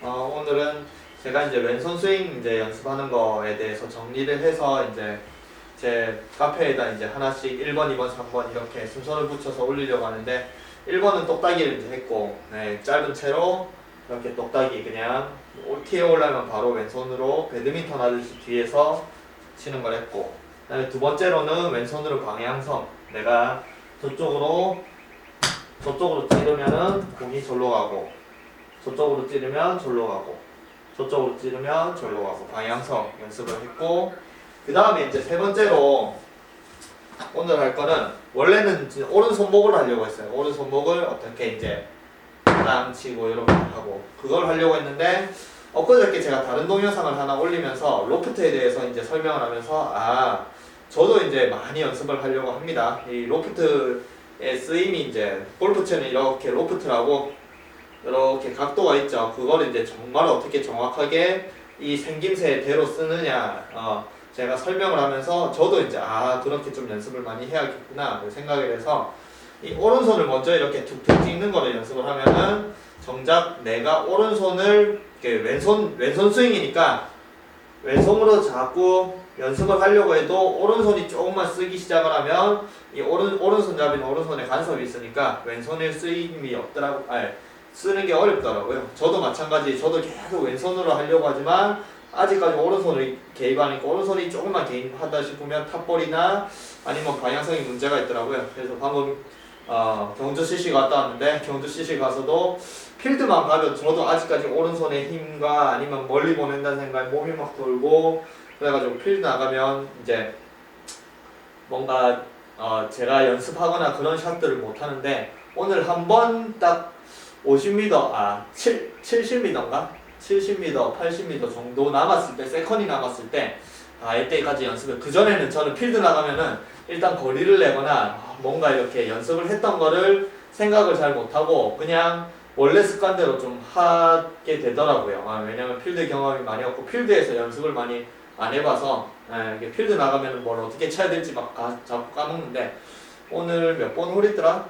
오늘은 제가 이제 왼손 스윙 이제 연습하는 거에 대해서 정리를 해서 이제 제 카페에다 이제 하나씩 1번, 2번, 3번 이렇게 순서를 붙여서 올리려고 하는데 1번은 똑딱이를 이제 했고, 네, 짧은 채로 이렇게 똑딱이 그냥 티에 올라면 바로 왼손으로 배드민턴 하듯이 뒤에서 치는 걸 했고, 그다음에 두 번째로는 왼손으로 방향성, 내가 저쪽으로 찌르면은 공이 절로 가고, 저쪽으로 찌르면 절로 가고, 저쪽으로 찌르면 절로 가고, 방향성 연습을 했고, 그 다음에 이제 세 번째로 오늘 할 거는, 원래는 오른손목을 하려고 했어요. 오른손목을 어떻게 이제 땅 치고 이렇게 하고 그걸 하려고 했는데, 엊그저께 제가 다른 동영상을 하나 올리면서 로프트에 대해서 이제 설명을 하면서 저도 이제 많이 연습을 하려고 합니다. 이 로프트의 쓰임이 이제 골프채는 이렇게 로프트라고 이렇게 각도가 있죠. 그걸 이제 정말 어떻게 정확하게 이 생김새대로 쓰느냐 제가 설명을 하면서 저도 이제 그렇게 좀 연습을 많이 해야겠구나 생각을 해서 이 오른손을 먼저 이렇게 툭툭 찍는 거를 연습을 하면은 정작 내가 오른손을 왼손 스윙이니까 왼손으로 자꾸 연습을 하려고 해도 오른손이 조금만 쓰기 시작을 하면 이 오른손잡이는 오른손에 간섭이 있으니까 왼손에 쓰임이 없더라고, 쓰는 게 어렵더라고요. 저도 마찬가지, 저도 계속 왼손으로 하려고 하지만 아직까지 오른손을 개입하니까 오른손이 조금만 개입하다 싶으면 탑볼이나 아니면 방향성이 문제가 있더라고요. 그래서 방금 경주 CC 갔다 왔는데, 경주 CC 가서도 필드만 가면 저도 아직까지 오른손의 힘과 아니면 멀리 보낸다는 생각에 몸이 막 돌고, 그래가지고 필드 나가면 이제 뭔가 제가 연습하거나 그런 샷들을 못 하는데, 오늘 한번 딱 50m, 70m인가? 70m, 80m 정도 남았을 때, 세컨이 남았을 때, 이때까지 연습을, 그전에는 저는 필드 나가면은 일단 거리를 내거나 뭔가 이렇게 연습을 했던 거를 생각을 잘 못하고 그냥 원래 습관대로 좀 하게 되더라고요. 왜냐면 필드 경험이 많이 없고 필드에서 연습을 많이 안 해봐서 이게 필드 나가면은 뭘 어떻게 쳐야 될지 막 자꾸 까먹는데, 오늘 몇 번 홀이더라?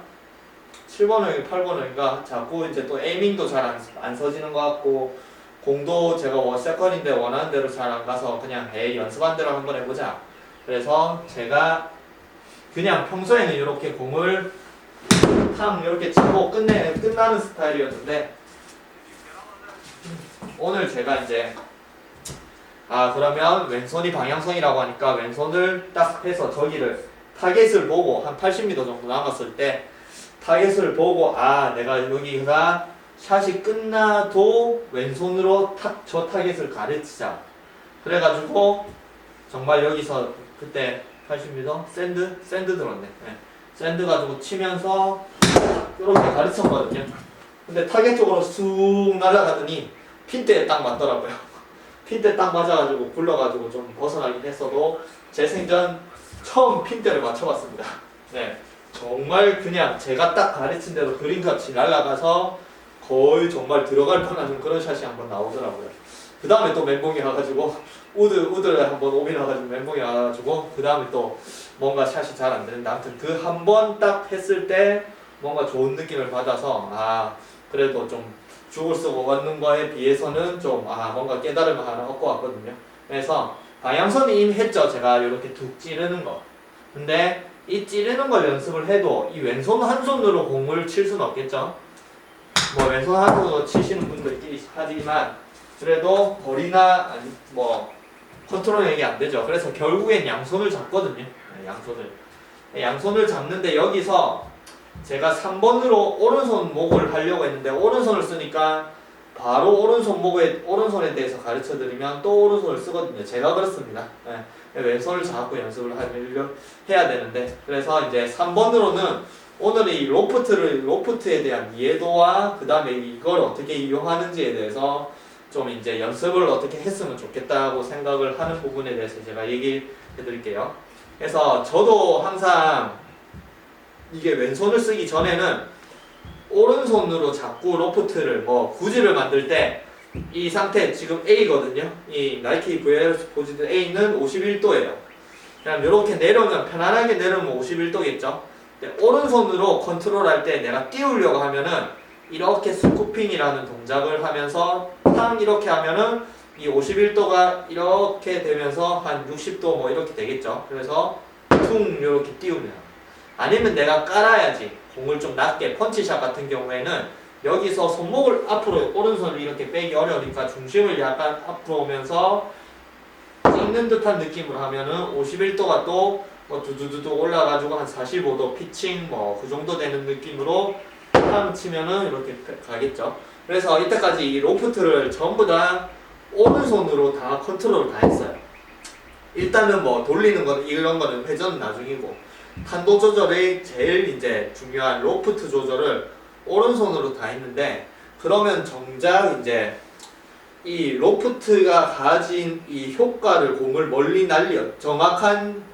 7번 홀인가 8번 홀인가 자꾸 이제 또 에이밍도 잘 안 서지는 것 같고, 공도 제가 세컨인데 원하는 대로 잘 안 가서 그냥 연습한 대로 한번 해보자. 그래서 제가 그냥 평소에는 이렇게 공을 탕 이렇게 치고 끝나는 스타일이었는데, 오늘 제가 이제 그러면 왼손이 방향성이라고 하니까 왼손을 딱 해서 저기를 타겟을 보고 한 80m 정도 남았을 때 타겟을 보고 내가 여기가 샷이 끝나도 왼손으로 저 타겟을 가르치자. 그래가지고 정말 여기서 그때 80m 샌드 들었네. 샌드 가지고 치면서 이렇게 가르쳤거든요. 근데 타겟 쪽으로 쑥 날아가더니 핀대에 딱 맞더라고요. 핀대 딱 맞아가지고 굴러가지고 좀 벗어나긴 했어도 제 생전 처음 핀대를 맞춰봤습니다. 네, 정말 그냥 제가 딱 가르친 대로 그림같이 날아가서 거의 정말 들어갈 뻔한 그런 샷이 한번 나오더라고요. 그 다음에 또 멘붕이 와가지고 우드를 한번 오비 나가지고 멘붕이 와가지고 그 다음에 또 뭔가 샷이 잘 안 되는데, 아무튼 그 한 번 딱 했을 때 뭔가 좋은 느낌을 받아서 그래도 좀 죽을 쓰고 왔는 거에 비해서는 좀 뭔가 깨달음을 하나 얻고 왔거든요. 그래서 방향선이 이미 했죠. 제가 이렇게 툭 찌르는 거. 근데 이 찌르는 걸 연습을 해도 이 왼손 한 손으로 공을 칠 수는 없겠죠. 뭐 왼손 한 손으로 치시는 분들끼리 하지만 그래도 거리나 컨트롤이 안 되죠. 그래서 결국엔 양손을 잡거든요. 양손을 잡는데, 여기서 제가 3번으로 오른손 목을 하려고 했는데 오른손을 쓰니까 바로 오른손에 대해서 가르쳐 드리면 또 오른손을 쓰거든요. 제가 그렇습니다. 왼손을 잡고 연습을 해야 되는데, 그래서 이제 3번으로는 오늘 이 로프트에 대한 이해도와 그 다음에 이걸 어떻게 이용하는지에 대해서 좀 이제 연습을 어떻게 했으면 좋겠다고 생각을 하는 부분에 대해서 제가 얘기해 드릴게요. 그래서 저도 항상 이게 왼손을 쓰기 전에는 오른손으로 자꾸 로프트를 구질을 만들 때 이 상태 지금 A거든요. 이 나이키 VRS 보시듯 A는 51도예요. 그냥 이렇게 내려오면 편안하게 내려오면 51도겠죠. 오른손으로 컨트롤할 때 내가 띄우려고 하면은 이렇게 스쿠핑이라는 동작을 하면서 탕 이렇게 하면은 이 51도가 이렇게 되면서 한 60도 뭐 이렇게 되겠죠. 그래서 퉁 이렇게 띄우면, 아니면 내가 깔아야지 공을 좀 낮게, 펀치샷 같은 경우에는 여기서 손목을 앞으로, 오른손을 이렇게 빼기 어려우니까 중심을 약간 앞으로 오면서 찍는 듯한 느낌으로 하면은 51도가 또 뭐 두두두두 올라가지고 한 45도 피칭 뭐 그 정도 되는 느낌으로 탕 치면은 이렇게 가겠죠. 그래서 이때까지 이 로프트를 전부 다 오른손으로 다 컨트롤을 다 했어요. 일단은 뭐 돌리는 건, 이런 거는 회전은 나중이고, 탄도 조절이 제일 이제 중요한 로프트 조절을 오른손으로 다 했는데, 그러면 정작 이제 이 로프트가 가진 이 효과를, 공을 멀리 날려 정확한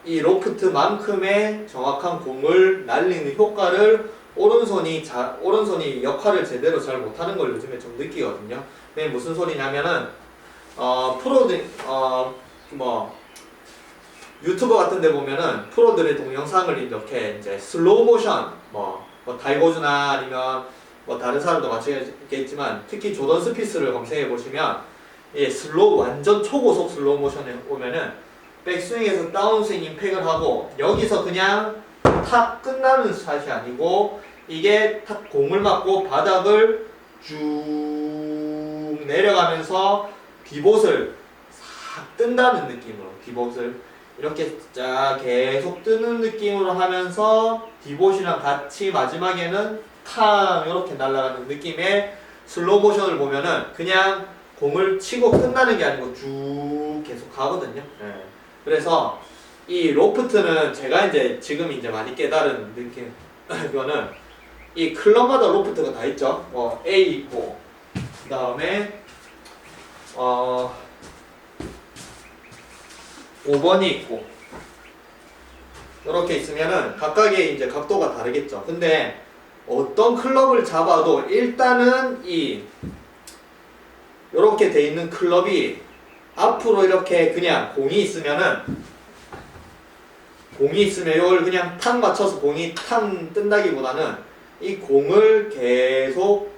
이 로프트만큼의 정확한 공을 날리는 효과를 오른손이 역할을 제대로 잘 못하는 걸 요즘에 좀 느끼거든요. 그게 무슨 소리냐면은 프로들 뭐 유튜버 같은 데 보면은 프로들의 동영상을 이렇게 이제 슬로우 모션 뭐 타이거즈나 아니면 뭐 다른 사람도 마찬가지겠지만, 특히 조던 스피스를 검색해 보시면 슬로우, 완전 초고속 슬로우 모션에 오면은 백스윙에서 다운스윙 임팩을 하고, 여기서 그냥 탁 끝나는 샷이 아니고 이게 탁 공을 맞고 바닥을 쭉 내려가면서 디봇을 싹 뜬다는 느낌으로, 디봇을 이렇게 쫙 계속 뜨는 느낌으로 하면서 디봇이랑 같이 마지막에는 탕 이렇게 날아가는 느낌의 슬로우 모션을 보면은 그냥 공을 치고 끝나는 게 아니고 쭉 계속 가거든요. 네. 그래서 이 로프트는 제가 이제 지금 이제 많이 깨달은 느낌, 이거는 이 클럽마다 로프트가 다 있죠. A 있고, 그 다음에 5번이 있고, 이렇게 있으면은 각각의 이제 각도가 다르겠죠. 근데 어떤 클럽을 잡아도 일단은 이렇게 돼 있는 클럽이 앞으로 이렇게 그냥 공이 있으면 이걸 그냥 탕 맞춰서 공이 탕 뜬다기보다는 이 공을 계속,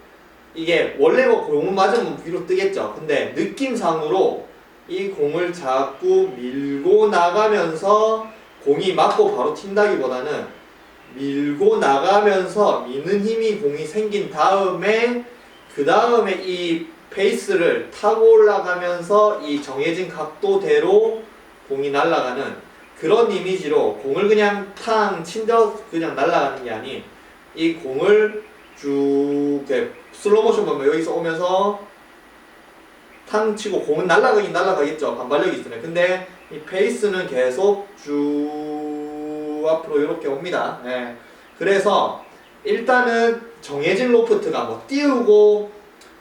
이게 원래 뭐 공을 맞으면 위로 뜨겠죠. 근데 느낌상으로 이 공을 자꾸 밀고 나가면서, 공이 맞고 바로 튄다기보다는 밀고 나가면서 미는 힘이 공이 생긴 다음에, 그 다음에 이 페이스를 타고 올라가면서 이 정해진 각도대로 공이 날아가는 그런 이미지로, 공을 그냥 탕 친다 그냥 날아가는 게 아닌, 이 공을 쭉 슬로우 모션 보면 여기서 오면서 탕 치고, 공은 날아가긴 날아가겠죠. 반발력이 있으면. 근데 이 페이스는 계속 쭉 앞으로 이렇게 옵니다. 네. 그래서 일단은 정해진 로프트가 뭐 띄우고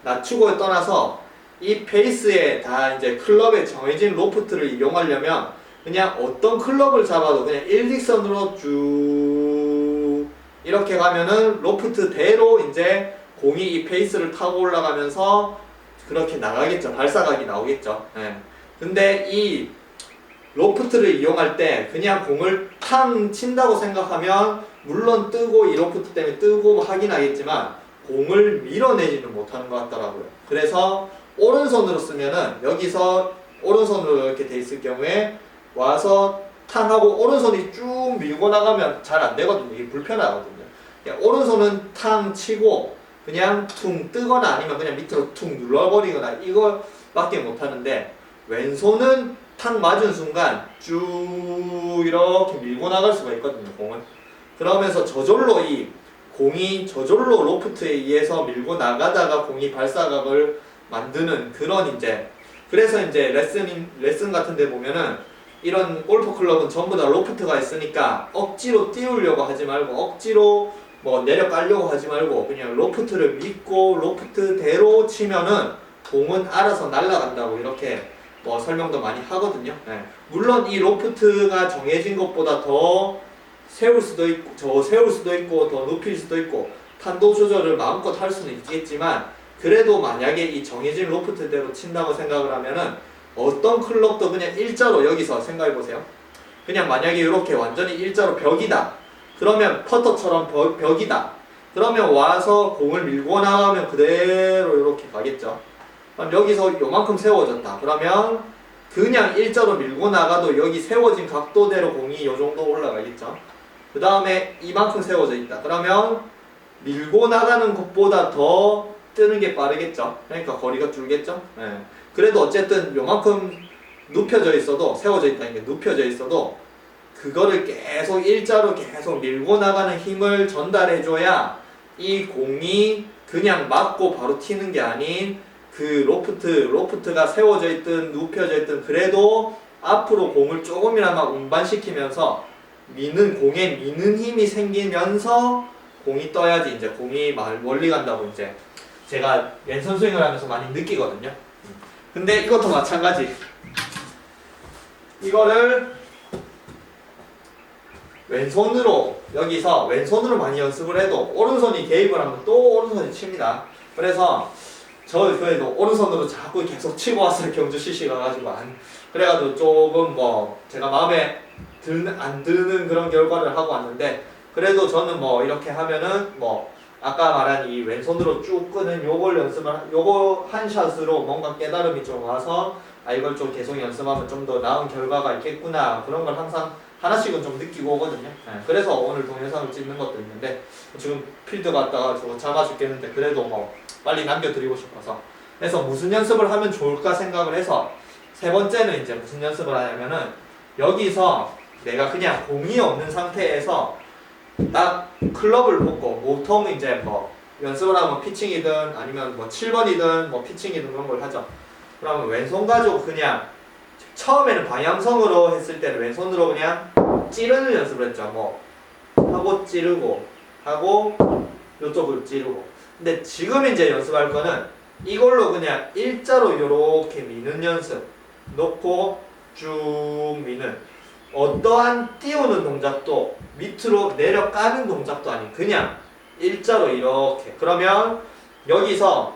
낮추고에 떠나서 이 페이스에 다 이제 클럽의 정해진 로프트를 이용하려면 그냥 어떤 클럽을 잡아도 그냥 일직선으로 쭉 이렇게 가면은 로프트대로 이제 공이 이 페이스를 타고 올라가면서 그렇게 나가겠죠. 발사각이 나오겠죠. 네. 근데 이 로프트를 이용할 때 그냥 공을 탕 친다고 생각하면, 물론 뜨고 이 로프트 때문에 뜨고 하긴 하겠지만 공을 밀어내지는 못하는 것 같더라고요. 그래서 오른손으로 쓰면은, 여기서 오른손으로 이렇게 돼 있을 경우에 와서 탕 하고 오른손이 쭉 밀고 나가면 잘 안 되거든요. 이게 불편하거든요. 오른손은 탕 치고 그냥 퉁 뜨거나 아니면 그냥 밑으로 퉁 눌러버리거나 이거밖에 못하는데, 왼손은 탁 맞은 순간 쭉 이렇게 밀고 나갈 수가 있거든요, 공은. 그러면서 저절로 이 공이 저절로 로프트에 의해서 밀고 나가다가 공이 발사각을 만드는 그런 그래서 레슨 같은 데 보면은 이런 골프 클럽은 전부 다 로프트가 있으니까 억지로 띄우려고 하지 말고, 억지로 뭐 내려가려고 하지 말고 그냥 로프트를 믿고 로프트대로 치면은 공은 알아서 날아간다고 이렇게 뭐 설명도 많이 하거든요. 네. 물론 이 로프트가 정해진 것보다 더 세울 수도 있고 더 높일 수도 있고 탄도 조절을 마음껏 할 수는 있겠지만, 그래도 만약에 이 정해진 로프트대로 친다고 생각을 하면은 어떤 클럽도 그냥 일자로, 여기서 생각해 보세요. 그냥 만약에 이렇게 완전히 일자로 벽이다. 그러면 퍼터처럼 벽이다. 그러면 와서 공을 밀고 나가면 그대로 이렇게 가겠죠. 그럼 여기서 요만큼 세워졌다. 그러면 그냥 일자로 밀고 나가도 여기 세워진 각도대로 공이 요 정도 올라가겠죠. 그 다음에 이만큼 세워져 있다. 그러면 밀고 나가는 것보다 더 뜨는 게 빠르겠죠. 그러니까 거리가 줄겠죠. 네. 그래도 어쨌든 요만큼 눕혀져 있어도, 세워져 있다는 게 눕혀져 있어도 그거를 계속 일자로 계속 밀고 나가는 힘을 전달해줘야 이 공이 그냥 맞고 바로 튀는 게 아닌 그 로프트가 세워져 있든 눕혀져 있든 그래도 앞으로 공을 조금이나마 운반시키면서 공에 미는 힘이 생기면서 공이 떠야지 이제 공이 멀리 간다고 이제 제가 왼손 스윙을 하면서 많이 느끼거든요. 근데 이것도 마찬가지. 이거를 왼손으로 여기서 왼손으로 많이 연습을 해도 오른손이 개입을 하면 또 오른손이 칩니다. 그래서 저 그래도 오른손으로 자꾸 계속 치고 왔어요. 경주 CC 가가지고 그래가지고 조금 뭐 제가 마음에 안 드는 그런 결과를 하고 왔는데 그래도 저는 뭐 이렇게 하면은 뭐 아까 말한 이 왼손으로 쭉 끄는 요거 한 샷으로 뭔가 깨달음이 좀 와서 이걸 좀 계속 연습하면 좀 더 나은 결과가 있겠구나 그런 걸 항상 하나씩은 좀 느끼고 오거든요. 그래서 오늘 동영상을 찍는 것도 있는데 지금 필드 갔다가 저거 잡아 죽겠는데 그래도 뭐 빨리 남겨드리고 싶어서 그래서 무슨 연습을 하면 좋을까 생각을 해서 세 번째는 이제 무슨 연습을 하냐면은 여기서 내가 그냥 공이 없는 상태에서 딱 클럽을 놓고 보통 이제 뭐 연습을 하면 피칭이든 아니면 뭐 7번이든 뭐 피칭이든 그런 걸 하죠. 그러면 왼손 가지고 그냥 처음에는 방향성으로 했을 때는 왼손으로 그냥 찌르는 연습을 했죠. 뭐 하고 찌르고 하고 요쪽으로 찌르고. 근데 지금 이제 연습할 거는 이걸로 그냥 일자로 이렇게 미는 연습 놓고 쭉 미는 어떠한 띄우는 동작도 밑으로 내려가는 동작도 아닌 그냥 일자로 이렇게. 그러면 여기서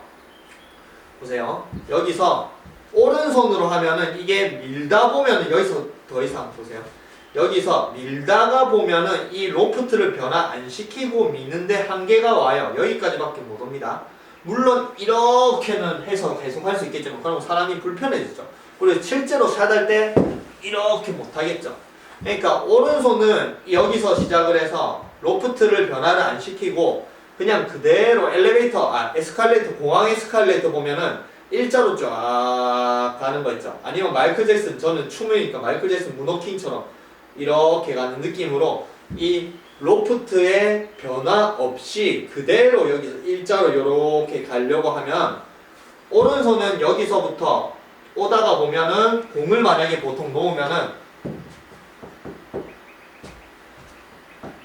보세요. 여기서 오른손으로 하면은 이게 밀다 보면은 여기서 더 이상 보세요. 여기서 밀다가 보면은 이 로프트를 변화 안 시키고 미는데 한계가 와요. 여기까지밖에 못 옵니다. 물론 이렇게는 해서 계속 할 수 있겠지만 그럼 사람이 불편해지죠. 그리고 실제로 샷할 때 이렇게 못 하겠죠. 그러니까 오른손은 여기서 시작을 해서 로프트를 변화를 안 시키고 그냥 그대로 에스컬레이터, 공항 에스컬레이터 보면은 일자로 쫙 가는 거 있죠. 아니면 마이클 잭슨, 저는 춤이니까 마이클 잭슨 문워킹처럼 이렇게 가는 느낌으로 이 로프트의 변화 없이 그대로 여기서 일자로 이렇게 가려고 하면 오른손은 여기서부터 오다가 보면은 공을 만약에 보통 놓으면은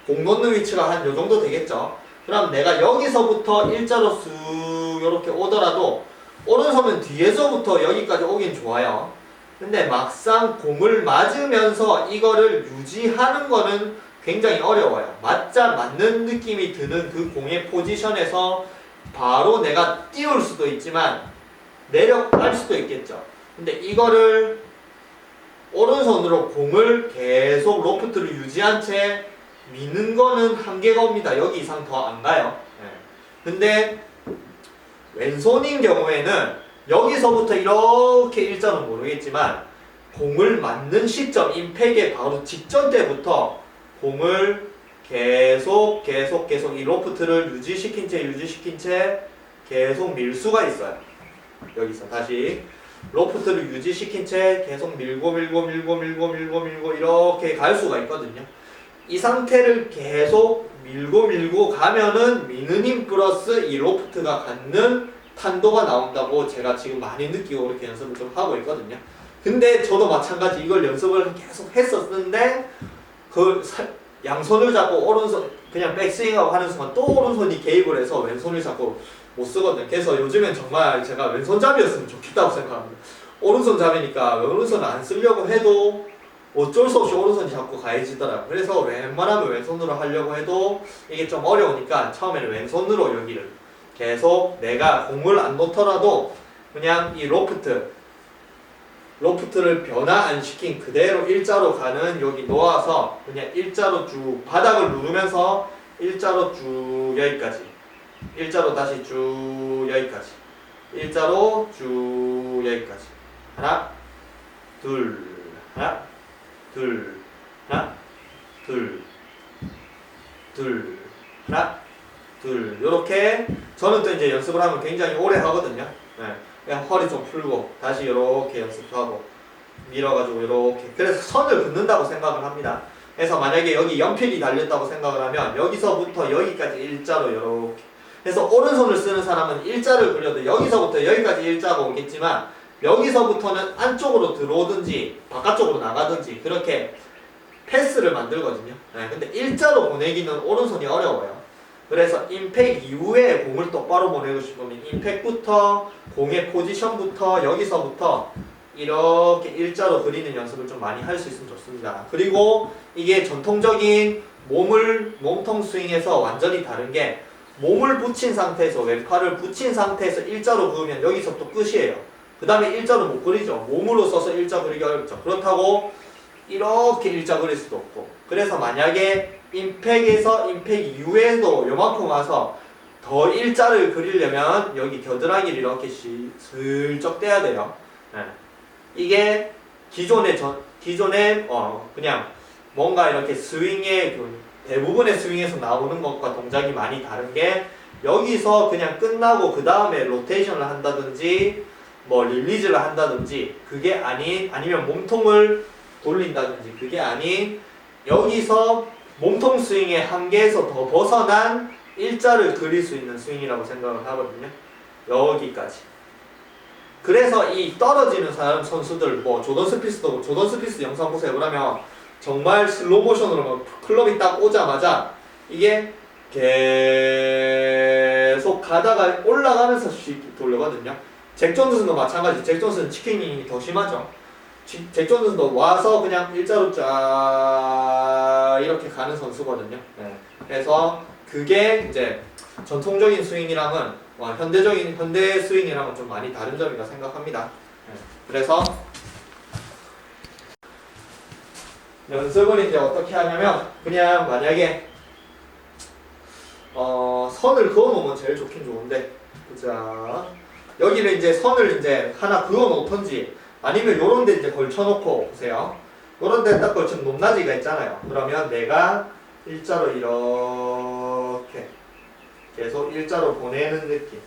공 놓는 위치가 한 요 정도 되겠죠. 그럼 내가 여기서부터 일자로 쑥 이렇게 오더라도 오른손은 뒤에서부터 여기까지 오긴 좋아요. 근데 막상 공을 맞으면서 이거를 유지하는 거는 굉장히 어려워요. 맞는 느낌이 드는 그 공의 포지션에서 바로 내가 띄울 수도 있지만 내려갈 수도 있겠죠. 근데 이거를 오른손으로 공을 계속 로프트를 유지한 채 미는 거는 한계가 옵니다. 여기 이상 더 안 가요. 근데 왼손인 경우에는 여기서부터 이렇게 일자는 모르겠지만 공을 맞는 시점, 임팩의 바로 직전 때부터 공을 계속 이 로프트를 유지시킨 채 계속 밀 수가 있어요. 여기서 다시 로프트를 유지시킨 채 계속 밀고 이렇게 갈 수가 있거든요. 이 상태를 계속 밀고 가면은 미는 힘 플러스 이 로프트가 갖는 탄도가 나온다고 제가 지금 많이 느끼고 이렇게 연습을 좀 하고 있거든요. 근데 저도 마찬가지 이걸 연습을 계속 했었는데 양손을 잡고 오른손 그냥 백스윙하고 하는 순간 또 오른손이 개입을 해서 왼손을 자꾸 못 쓰거든요. 그래서 요즘엔 정말 제가 왼손잡이였으면 좋겠다고 생각합니다. 오른손 잡이니까 오른손을 안 쓰려고 해도 어쩔 수 없이 오른손이 자꾸 가해지더라고요. 그래서 웬만하면 왼손으로 하려고 해도 이게 좀 어려우니까 처음에는 왼손으로 여기를 계속 내가 공을 안 놓더라도 그냥 이 로프트를 변화 안 시킨 그대로 일자로 가는 여기 놓아서 그냥 일자로 쭉 바닥을 누르면서 일자로 쭉 여기까지. 일자로 다시 쭉 여기까지. 일자로 쭉 여기까지. 하나, 둘, 하나, 둘, 하나, 둘, 둘, 하나, 둘. 요렇게 저는 또 이제 연습을 하면 굉장히 오래 하거든요. 네. 그냥 허리 좀 풀고 다시 이렇게 연습하고 밀어가지고 이렇게. 그래서 선을 긋는다고 생각을 합니다. 그래서 만약에 여기 연필이 달렸다고 생각을 하면 여기서부터 여기까지 일자로 이렇게. 그래서 오른손을 쓰는 사람은 일자를 그려도 여기서부터 여기까지 일자가 오겠지만 여기서부터는 안쪽으로 들어오든지 바깥쪽으로 나가든지 그렇게 패스를 만들거든요. 네, 근데 일자로 보내기는 오른손이 어려워요. 그래서 임팩 이후에 공을 똑바로 보내고 싶으면 임팩부터 공의 포지션부터 여기서부터 이렇게 일자로 그리는 연습을 좀 많이 할 수 있으면 좋습니다. 그리고 이게 전통적인 몸통 스윙에서 완전히 다른 게 몸을 붙인 상태에서 왼팔을 붙인 상태에서 일자로 그으면 여기서 또 끝이에요. 그 다음에 일자로 못 그리죠. 몸으로 써서 일자 그리기 어렵죠. 그렇다고 이렇게 일자 그릴 수도 없고. 그래서 만약에 임팩에서 임팩 이후에도 요만큼 와서 더 일자를 그리려면 여기 겨드랑이를 이렇게 슬쩍 떼야 돼요. 네. 이게 기존의 그냥 뭔가 이렇게 스윙의 대부분의 스윙에서 나오는 것과 동작이 많이 다른 게 여기서 그냥 끝나고 그 다음에 로테이션을 한다든지 뭐 릴리즈를 한다든지 그게 아니면 몸통을 돌린다든지 그게 아닌 여기서 몸통 스윙의 한계에서 더 벗어난 일자를 그릴 수 있는 스윙이라고 생각을 하거든요. 여기까지. 그래서 이 떨어지는 사람 선수들 뭐 조던 스피스 영상 보세요. 그러면 정말 슬로우 모션으로 클럽이 딱 오자마자 이게 계속 가다가 올라가면서 돌려거든요. 잭 존슨도 마찬가지. 잭 존슨은 치킨이 더 심하죠. 잭 존슨도 와서 그냥 일자로 쫙 이렇게 가는 선수거든요. 네. 그래서 그게 이제 전통적인 스윙이랑은 현대 스윙이랑은 좀 많이 다른 점이라 생각합니다. 네. 그래서 연습을 이제 어떻게 하냐면 그냥 만약에 선을 그어 놓으면 제일 좋긴 좋은데 보자. 여기를 이제 선을 이제 하나 그어 놓던지 아니면 요런 데 이제 걸쳐 놓고 보세요. 요런 데 딱 걸치면 높낮이가 있잖아요. 그러면 내가 일자로 이렇게 계속 일자로 보내는 느낌.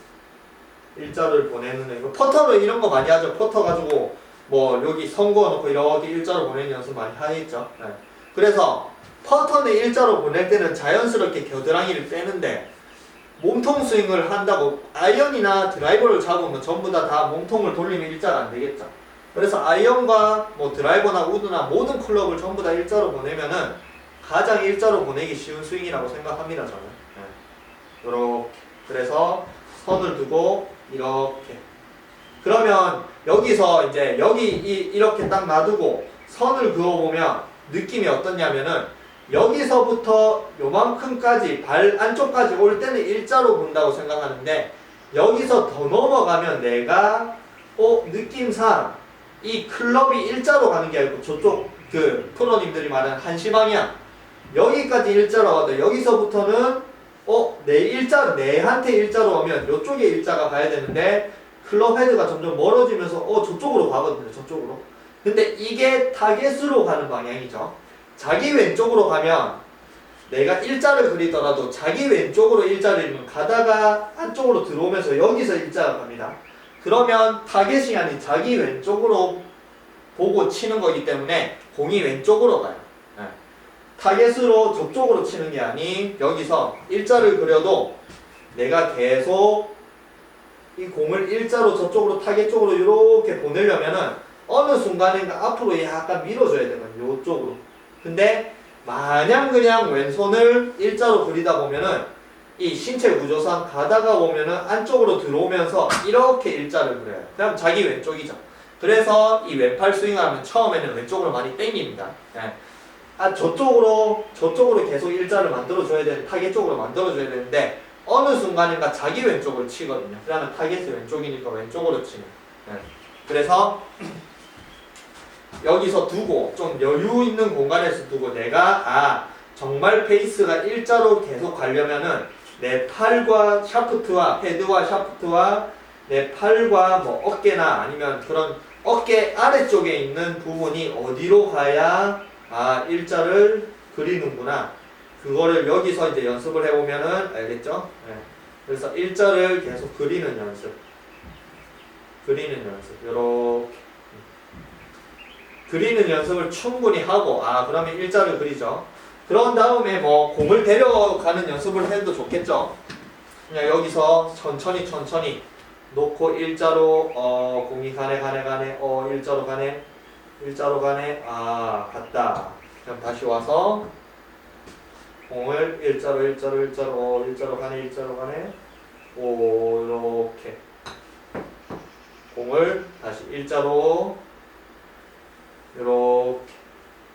일자를 보내는 느낌. 퍼터로 이런 거 많이 하죠. 퍼터 가지고 뭐 여기 선 그어 놓고 이렇게 일자로 보내는 연습 많이 하겠죠. 네. 그래서 퍼터는 일자로 보낼 때는 자연스럽게 겨드랑이를 빼는데 몸통 스윙을 한다고 아이언이나 드라이버를 잡으면 전부 다 몸통을 돌리면 일자가 안 되겠죠. 그래서 아이언과 뭐 드라이버나 우드나 모든 클럽을 전부 다 일자로 보내면은 가장 일자로 보내기 쉬운 스윙이라고 생각합니다, 저는. 네. 요렇게. 그래서 선을 두고 이렇게. 그러면 여기서 이제 이렇게 딱 놔두고 선을 그어보면 느낌이 어떻냐면은 여기서부터 요만큼까지 발 안쪽까지 올 때는 일자로 본다고 생각하는데 여기서 더 넘어가면 내가 느낌상 이 클럽이 일자로 가는 게 아니고 저쪽 그 프로님들이 말하는 한시 방향 여기까지 일자로 가도 여기서부터는 내한테 일자로 오면 이쪽에 일자가 가야 되는데 클럽 헤드가 점점 멀어지면서 저쪽으로 가거든요. 저쪽으로. 근데 이게 타겟으로 가는 방향이죠. 자기 왼쪽으로 가면 내가 일자를 그리더라도 자기 왼쪽으로 일자를 가다가 안쪽으로 들어오면서 여기서 일자가 갑니다. 그러면 타겟이 아닌 자기 왼쪽으로 보고 치는 거기 때문에 공이 왼쪽으로 가요. 네. 타겟으로 저쪽으로 치는 게 아닌 여기서 일자를 그려도 내가 계속 이 공을 일자로 저쪽으로 타겟 쪽으로 이렇게 보내려면은 어느 순간인가 앞으로 약간 밀어줘야 되거든요. 이쪽으로. 근데 마냥 그냥 왼손을 일자로 그리다 보면은 이 신체 구조상 가다가 보면은 안쪽으로 들어오면서 이렇게 일자를 그려요. 그럼 자기 왼쪽이죠. 그래서 이 왼팔 스윙하면 처음에는 왼쪽으로 많이 땡깁니다. 네. 저쪽으로 계속 일자를 만들어줘야 되는 타겟 쪽으로 만들어줘야 되는데 어느 순간인가 자기 왼쪽을 치거든요. 그러면 타겟이 왼쪽이니까 왼쪽으로 치는. 네. 그래서 여기서 두고 좀 여유 있는 공간에서 두고 내가 정말 페이스가 일자로 계속 가려면은 내 팔과 샤프트와 헤드와 샤프트와 내 팔과 뭐 어깨나 아니면 그런 어깨 아래쪽에 있는 부분이 어디로 가야 일자를 그리는구나. 그거를 여기서 이제 연습을 해보면은 알겠죠? 네. 그래서 일자를 계속 그리는 연습. 요렇게. 그리는 연습을 충분히 하고, 그러면 일자를 그리죠. 그런 다음에 뭐 공을 데려가는 연습을 해도 좋겠죠. 그냥 여기서 천천히 놓고 일자로 공이 가네 일자로 가네 갔다. 그럼 다시 와서 공을 일자로 가네 이렇게 공을 다시 일자로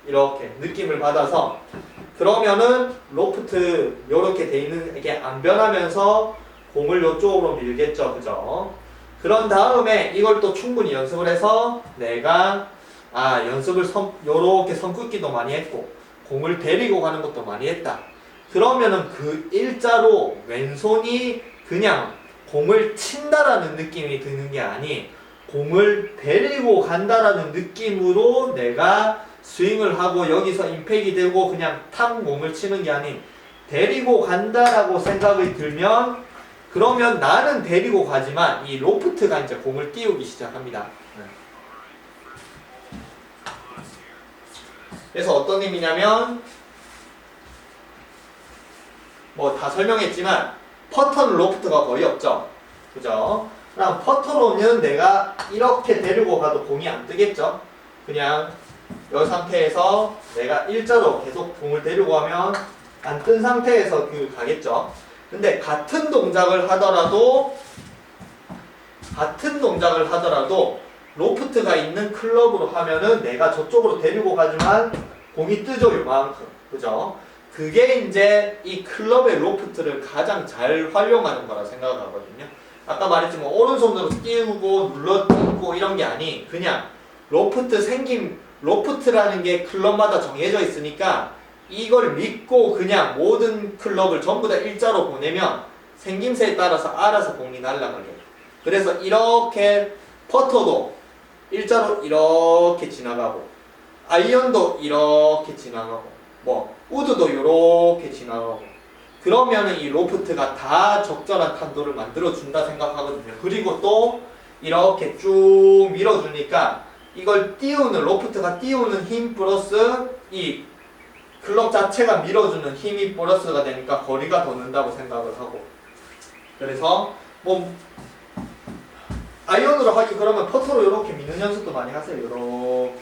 이렇게 느낌을 받아서, 그러면은 로프트 요렇게 돼 있는 이게 안 변하면서 공을 요쪽으로 밀겠죠. 그죠? 그런 다음에 이걸 또 충분히 연습을 해서 내가 연습을 요렇게 선긋기도 많이 했고 공을 데리고 가는 것도 많이 했다. 그러면은 그 일자로 왼손이 그냥 공을 친다라는 느낌이 드는 게 아니 공을 데리고 간다라는 느낌으로 내가 스윙을 하고 여기서 임팩이 되고 그냥 탕 공을 치는 게 아닌 데리고 간다라고 생각이 들면, 그러면 나는 데리고 가지만 이 로프트가 이제 공을 띄우기 시작합니다. 그래서 어떤 의미냐면 뭐 다 설명했지만 퍼터는 로프트가 거의 없죠. 그죠? 그럼 퍼터로는 내가 이렇게 데리고 가도 공이 안 뜨겠죠. 그냥 이 상태에서 내가 일자로 계속 공을 데리고 가면 안 뜬 상태에서 가겠죠. 근데 같은 동작을 하더라도 로프트가 있는 클럽으로 하면은 내가 저쪽으로 데리고 가지만 공이 뜨죠. 요만큼. 그죠? 그게 이제 이 클럽의 로프트를 가장 잘 활용하는 거라 생각하거든요. 아까 말했지만 오른손으로 띄우고 눌러띄고 이런 게 아니 그냥 로프트라는 게 클럽마다 정해져 있으니까 이걸 믿고 그냥 모든 클럽을 전부 다 일자로 보내면 생김새에 따라서 알아서 공이 날아가게. 그래서 이렇게 퍼터도 일자로 이렇게 지나가고 아이언도 이렇게 지나가고 뭐 우드도 이렇게 지나가고, 그러면은 이 로프트가 다 적절한 탄도를 만들어준다 생각하거든요. 그리고 또 이렇게 쭉 밀어주니까 이걸 로프트가 띄우는 힘 플러스 이 클럽 자체가 밀어주는 힘이 플러스가 되니까 거리가 더 는다고 생각을 하고, 그래서 뭐 아이언으로 하기 그러면 퍼터로 이렇게 미는 연습도 많이 하세요. 이렇게.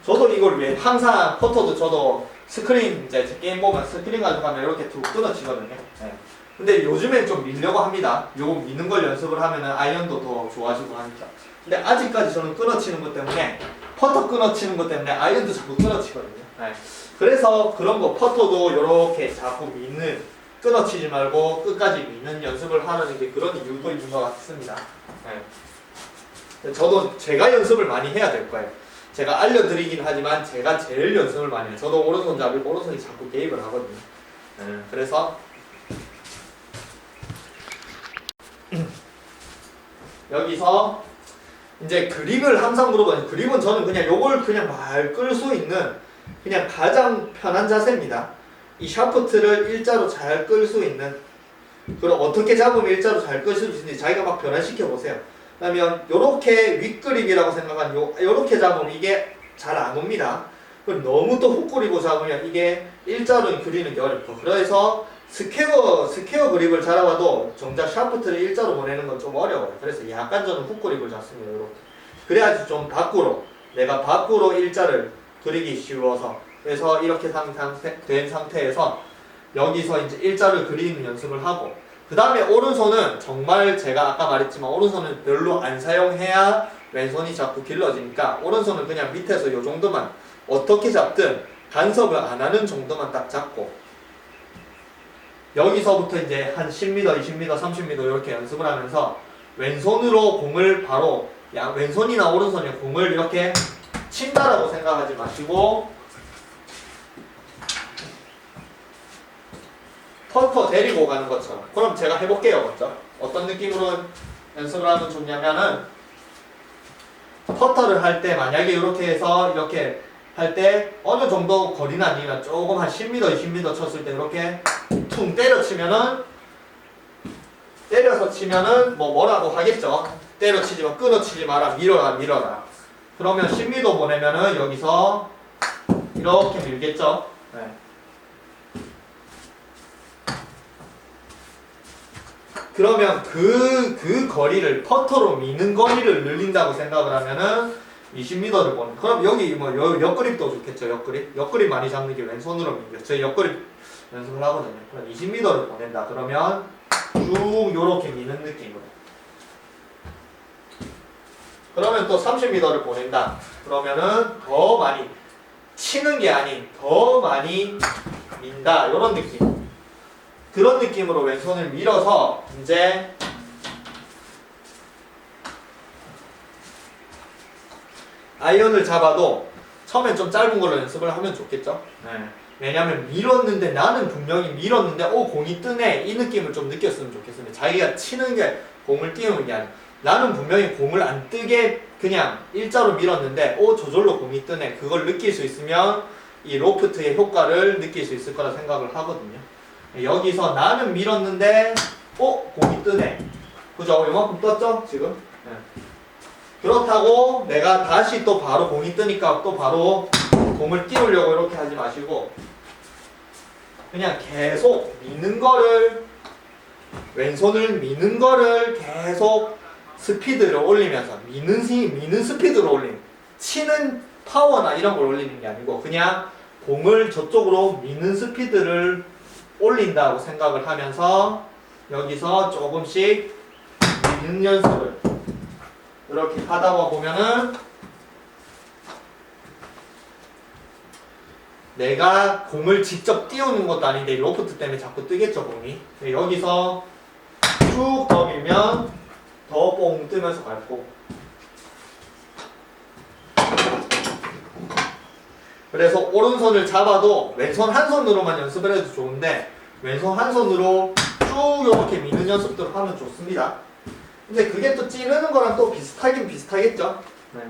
저도 이걸 왜 항상 퍼터도 저도 스크린 이제 게임 보면 스크린 가지고 가면 이렇게 툭 끊어지거든요. 네. 근데 요즘엔 좀 밀려고 합니다. 요거 미는 걸 연습을 하면은 아이언도 더 좋아지고 하니까. 근데 아직까지 저는 끊어치는 것 때문에 퍼터 끊어치는 것 때문에 아이언도 자꾸 끊어치거든요. 네. 그래서 그런 거 퍼터도 이렇게 자꾸 끊어치지 말고 끝까지 미는 연습을 하는 게 그런 이유도 있는 것 같습니다. 네. 저도 제가 연습을 많이 해야 될 거예요. 제가 알려드리긴 하지만 제가 제일 연습을 많이 해요. 저도 오른손잡이고 오른손이 자꾸 개입을 하거든요. 그래서 여기서 이제 그립을 항상 물어봐요. 그립은 저는 그냥 요걸 그냥 말 끌 수 있는 그냥 가장 편한 자세입니다. 이 샤프트를 일자로 잘 끌 수 있는, 그럼 어떻게 잡으면 일자로 잘 끌 수 있는지 자기가 막 변화시켜 보세요. 그러면 요렇게 윗그립이라고 생각한 요렇게 잡으면 이게 잘 안 옵니다. 그럼 너무 또 훅그립으로 잡으면 이게 일자로 그리는 게 어렵고, 그래서 스퀘어 그립을 잡아도 정작 샤프트를 일자로 보내는 건 좀 어려워요. 그래서 약간 저는 훅그립을 잡습니다. 요렇게. 그래야지 좀 내가 밖으로 일자를 그리기 쉬워서. 그래서 이렇게 된 상태에서 여기서 이제 일자를 그리는 연습을 하고, 그 다음에 오른손은 정말 제가 아까 말했지만 오른손은 별로 안 사용해야 왼손이 자꾸 길러지니까 오른손은 그냥 밑에서 요 정도만 어떻게 잡든 간섭을 안 하는 정도만 딱 잡고, 여기서부터 이제 한 10m, 20m, 30m 이렇게 연습을 하면서 왼손으로 공을 바로 왼손이나 오른손이 공을 이렇게 친다라고 생각하지 마시고 퍼터 데리고 가는 것처럼. 그럼 제가 해볼게요. 먼저 어떤 느낌으로 연습을 하면 좋냐면은 퍼터를 할 때 만약에 이렇게 해서 이렇게 할 때 어느 정도 거리는 아니면 조금 한 10m, 20m 쳤을 때 이렇게 퉁 때려치면은 때려서 치면은 뭐라고 하겠죠. 때려치지 마, 끊어치지 마라, 밀어라, 밀어라. 그러면 10m 보내면은 여기서 이렇게 밀겠죠. 네. 그러면 그 거리를 퍼터로 미는 거리를 늘린다고 생각을 하면은 20m를 보내. 그럼 여기 뭐 옆그립도 좋겠죠. 옆그립 많이 잡는 게 왼손으로 밀죠. 저희 옆그립 연습을 하거든요. 그럼 20m를 보낸다. 그러면 쭉 요렇게 미는 느낌으로. 그러면 또 30m를 보낸다. 그러면은 더 많이 치는 게 아닌 더 많이 민다. 요런 느낌. 그런 느낌으로 왼손을 밀어서 이제 아이언을 잡아도 처음엔 좀 짧은 걸로 연습을 하면 좋겠죠. 네. 왜냐면 밀었는데 나는 분명히 밀었는데 공이 뜨네 이 느낌을 좀 느꼈으면 좋겠습니다. 자기가 치는 게 공을 띄우는 게 아니라 나는 분명히 공을 안 뜨게 그냥 일자로 밀었는데 저절로 공이 뜨네 그걸 느낄 수 있으면 이 로프트의 효과를 느낄 수 있을 거라 생각을 하거든요. 여기서 나는 밀었는데 공이 뜨네 그죠? 요만큼 떴죠 지금? 네. 그렇다고 내가 다시 또 바로 공이 뜨니까 또 바로 공을 띄우려고 이렇게 하지 마시고 그냥 계속 미는 거를 왼손을 미는 거를 계속 스피드를 올리면서 미는 스피드로 올리는 치는 파워나 이런 걸 올리는 게 아니고 그냥 공을 저쪽으로 미는 스피드를 올린다고 생각을 하면서 여기서 조금씩 미는 연습을 이렇게 하다 보면은 내가 공을 직접 띄우는 것도 아닌데 로프트 때문에 자꾸 뜨겠죠 공이. 여기서 쭉 더 밀면 더 뽕 뜨면서 밟고. 그래서 오른손을 잡아도 왼손 한 손으로만 연습을 해도 좋은데 왼손 한 손으로 쭉 이렇게 미는 연습들을 하면 좋습니다. 근데 그게 또 찌르는 거랑 또 비슷하긴 비슷하겠죠. 네.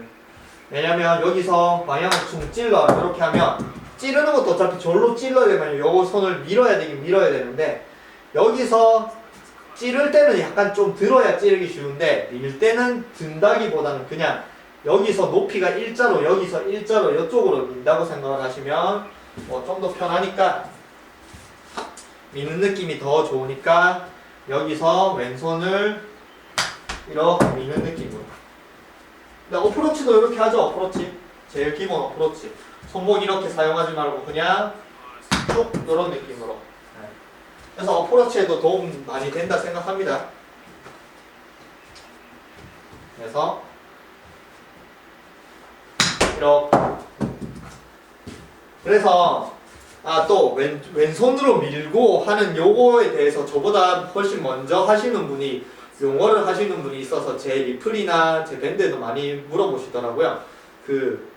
왜냐면 여기서 방향을 쭉 찔러 이렇게 하면 찌르는 것도 어차피 절로 찔러야 되면 요 손을 밀어야 되는데 여기서 찌를 때는 약간 좀 들어야 찌르기 쉬운데 밀 때는 든다기보다는 그냥 여기서 높이가 일자로 여기서 일자로 이쪽으로 민다고 생각을 하시면 좀 더 편하니까 미는 느낌이 더 좋으니까 여기서 왼손을 이렇게 미는 느낌으로. 근데 어프로치도 이렇게 하죠. 어프로치 제일 기본 어프로치 손목 이렇게 사용하지 말고 그냥 쭉 이런 느낌으로. 그래서 어프로치에도 도움 많이 된다 생각합니다. 그래서 이렇게. 그래서 또 왼손으로 밀고 하는 요거에 대해서 저보다 훨씬 먼저 하시는 분이 용어를 하시는 분이 있어서 제 리플이나 제 밴드에도 많이 물어보시더라고요. 그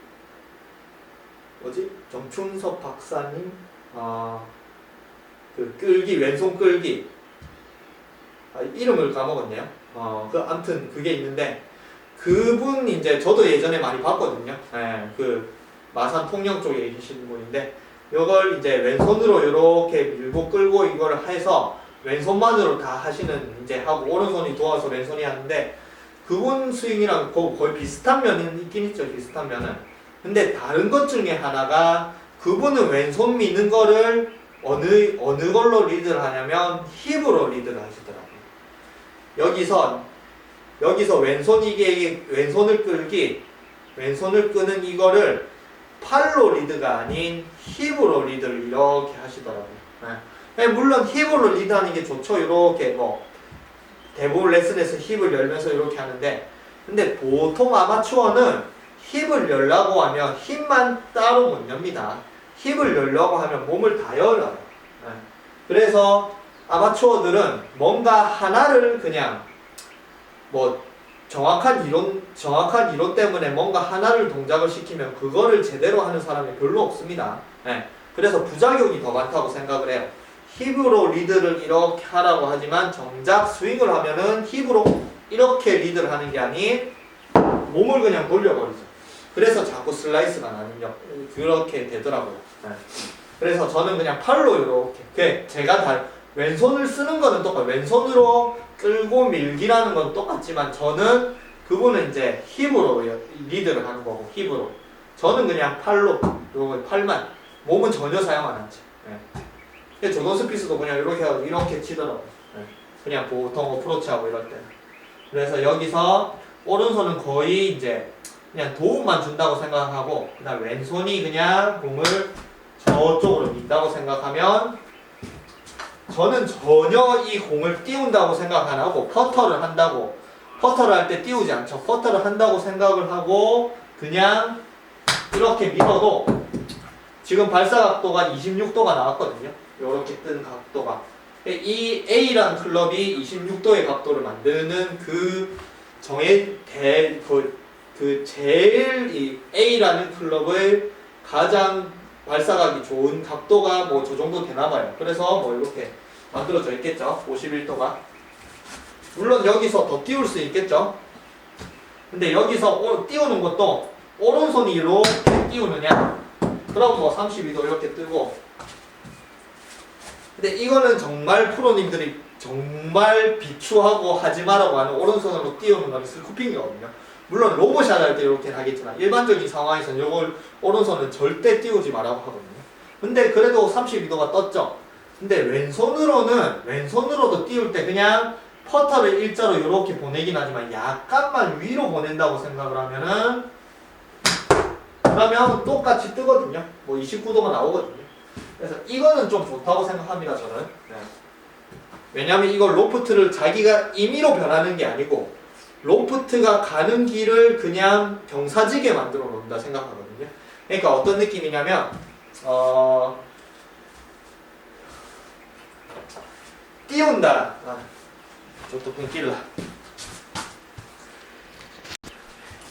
뭐지? 정춘섭 박사님 그 끌기 왼손 끌기 이름을 까먹었네요. 아무튼 그게 있는데 그분 이제 저도 예전에 많이 봤거든요. 그 마산 통영 쪽에 계시는 분인데 이걸 이제 왼손으로 이렇게 밀고 끌고 이걸 해서 왼손만으로 다 하시는 이제 하고 오른손이 도와서 왼손이 하는데 그분 스윙이랑 거의 비슷한 면은 있긴 있죠. 비슷한 면은. 근데 다른 것 중에 하나가 그분은 왼손 미는 거를 어느 걸로 리드를 하냐면 힙으로 리드를 하시더라고요. 여기서 왼손을 끄는 이거를 팔로 리드가 아닌 힙으로 리드를 이렇게 하시더라고요. 물론 힙으로 리드하는 게 좋죠. 이렇게 대부분 레슨에서 힙을 열면서 이렇게 하는데 근데 보통 아마추어는 힙을 열라고 하면 힙만 따로 못 엽니다. 힙을 열려고 하면 몸을 다 열어요. 그래서 아마추어들은 뭔가 하나를 그냥 정확한 이론 때문에 뭔가 하나를 동작을 시키면 그거를 제대로 하는 사람이 별로 없습니다. 그래서 부작용이 더 많다고 생각을 해요. 힙으로 리드를 이렇게 하라고 하지만 정작 스윙을 하면은 힙으로 이렇게 리드를 하는 게 아닌 몸을 그냥 돌려버리죠. 그래서 자꾸 슬라이스가 나는 그렇게 되더라고요. 네. 그래서 저는 그냥 팔로 이렇게 제가 다 왼손을 쓰는 거는 똑같아요. 왼손으로 끌고 밀기라는 건 똑같지만 저는 그분은 이제 힙으로 리드를 하는 거고 힙으로 저는 그냥 팔로 요거 팔만 몸은 전혀 사용 안 하지. 네. 조던 스피스도 그냥 이렇게 하고 이렇게 치더라고요. 네. 그냥 보통 어프로치하고 이럴 때. 그래서 여기서 오른손은 거의 이제 그냥 도움만 준다고 생각하고 그다음 왼손이 그냥 공을 저쪽으로 민다고 생각하면 저는 전혀 이 공을 띄운다고 생각 안 하고 퍼터를 한다고 퍼터를 할 때 띄우지 않죠. 퍼터를 한다고 생각을 하고 그냥 이렇게 밀어도 지금 발사 각도가 26도가 나왔거든요. 이렇게 뜬 각도가 이 A라는 클럽이 26도의 각도를 만드는 그 제일 이 A라는 클럽의 가장 발사각이 좋은 각도가 뭐 저 정도 되나봐요. 그래서 뭐 이렇게 만들어져 있겠죠. 51도가. 물론 여기서 더 띄울 수 있겠죠. 근데 여기서 띄우는 것도 오른손이 이렇게 띄우느냐 그럼 뭐 32도 이렇게 뜨고 근데 이거는 정말 프로님들이 정말 비추하고 하지 마라고 하는 오른손으로 띄우는 거는 스쿠핑이거든요. 물론 로봇샷 할 때 이렇게 하겠지만 일반적인 상황에서는 이걸 오른손은 절대 띄우지 말라고 하거든요. 근데 그래도 32도가 떴죠. 근데 왼손으로도 띄울 때 그냥 퍼터를 일자로 이렇게 보내긴 하지만 약간만 위로 보낸다고 생각을 하면은 그러면 똑같이 뜨거든요. 뭐 29도가 나오거든요. 그래서 이거는 좀 좋다고 생각합니다, 저는. 네. 왜냐면 이걸 로프트를 자기가 임의로 변하는 게 아니고 로프트가 가는 길을 그냥 경사지게 만들어 놓는다 생각하거든요. 그러니까 어떤 느낌이냐면 띄운다. 저도 끊길라.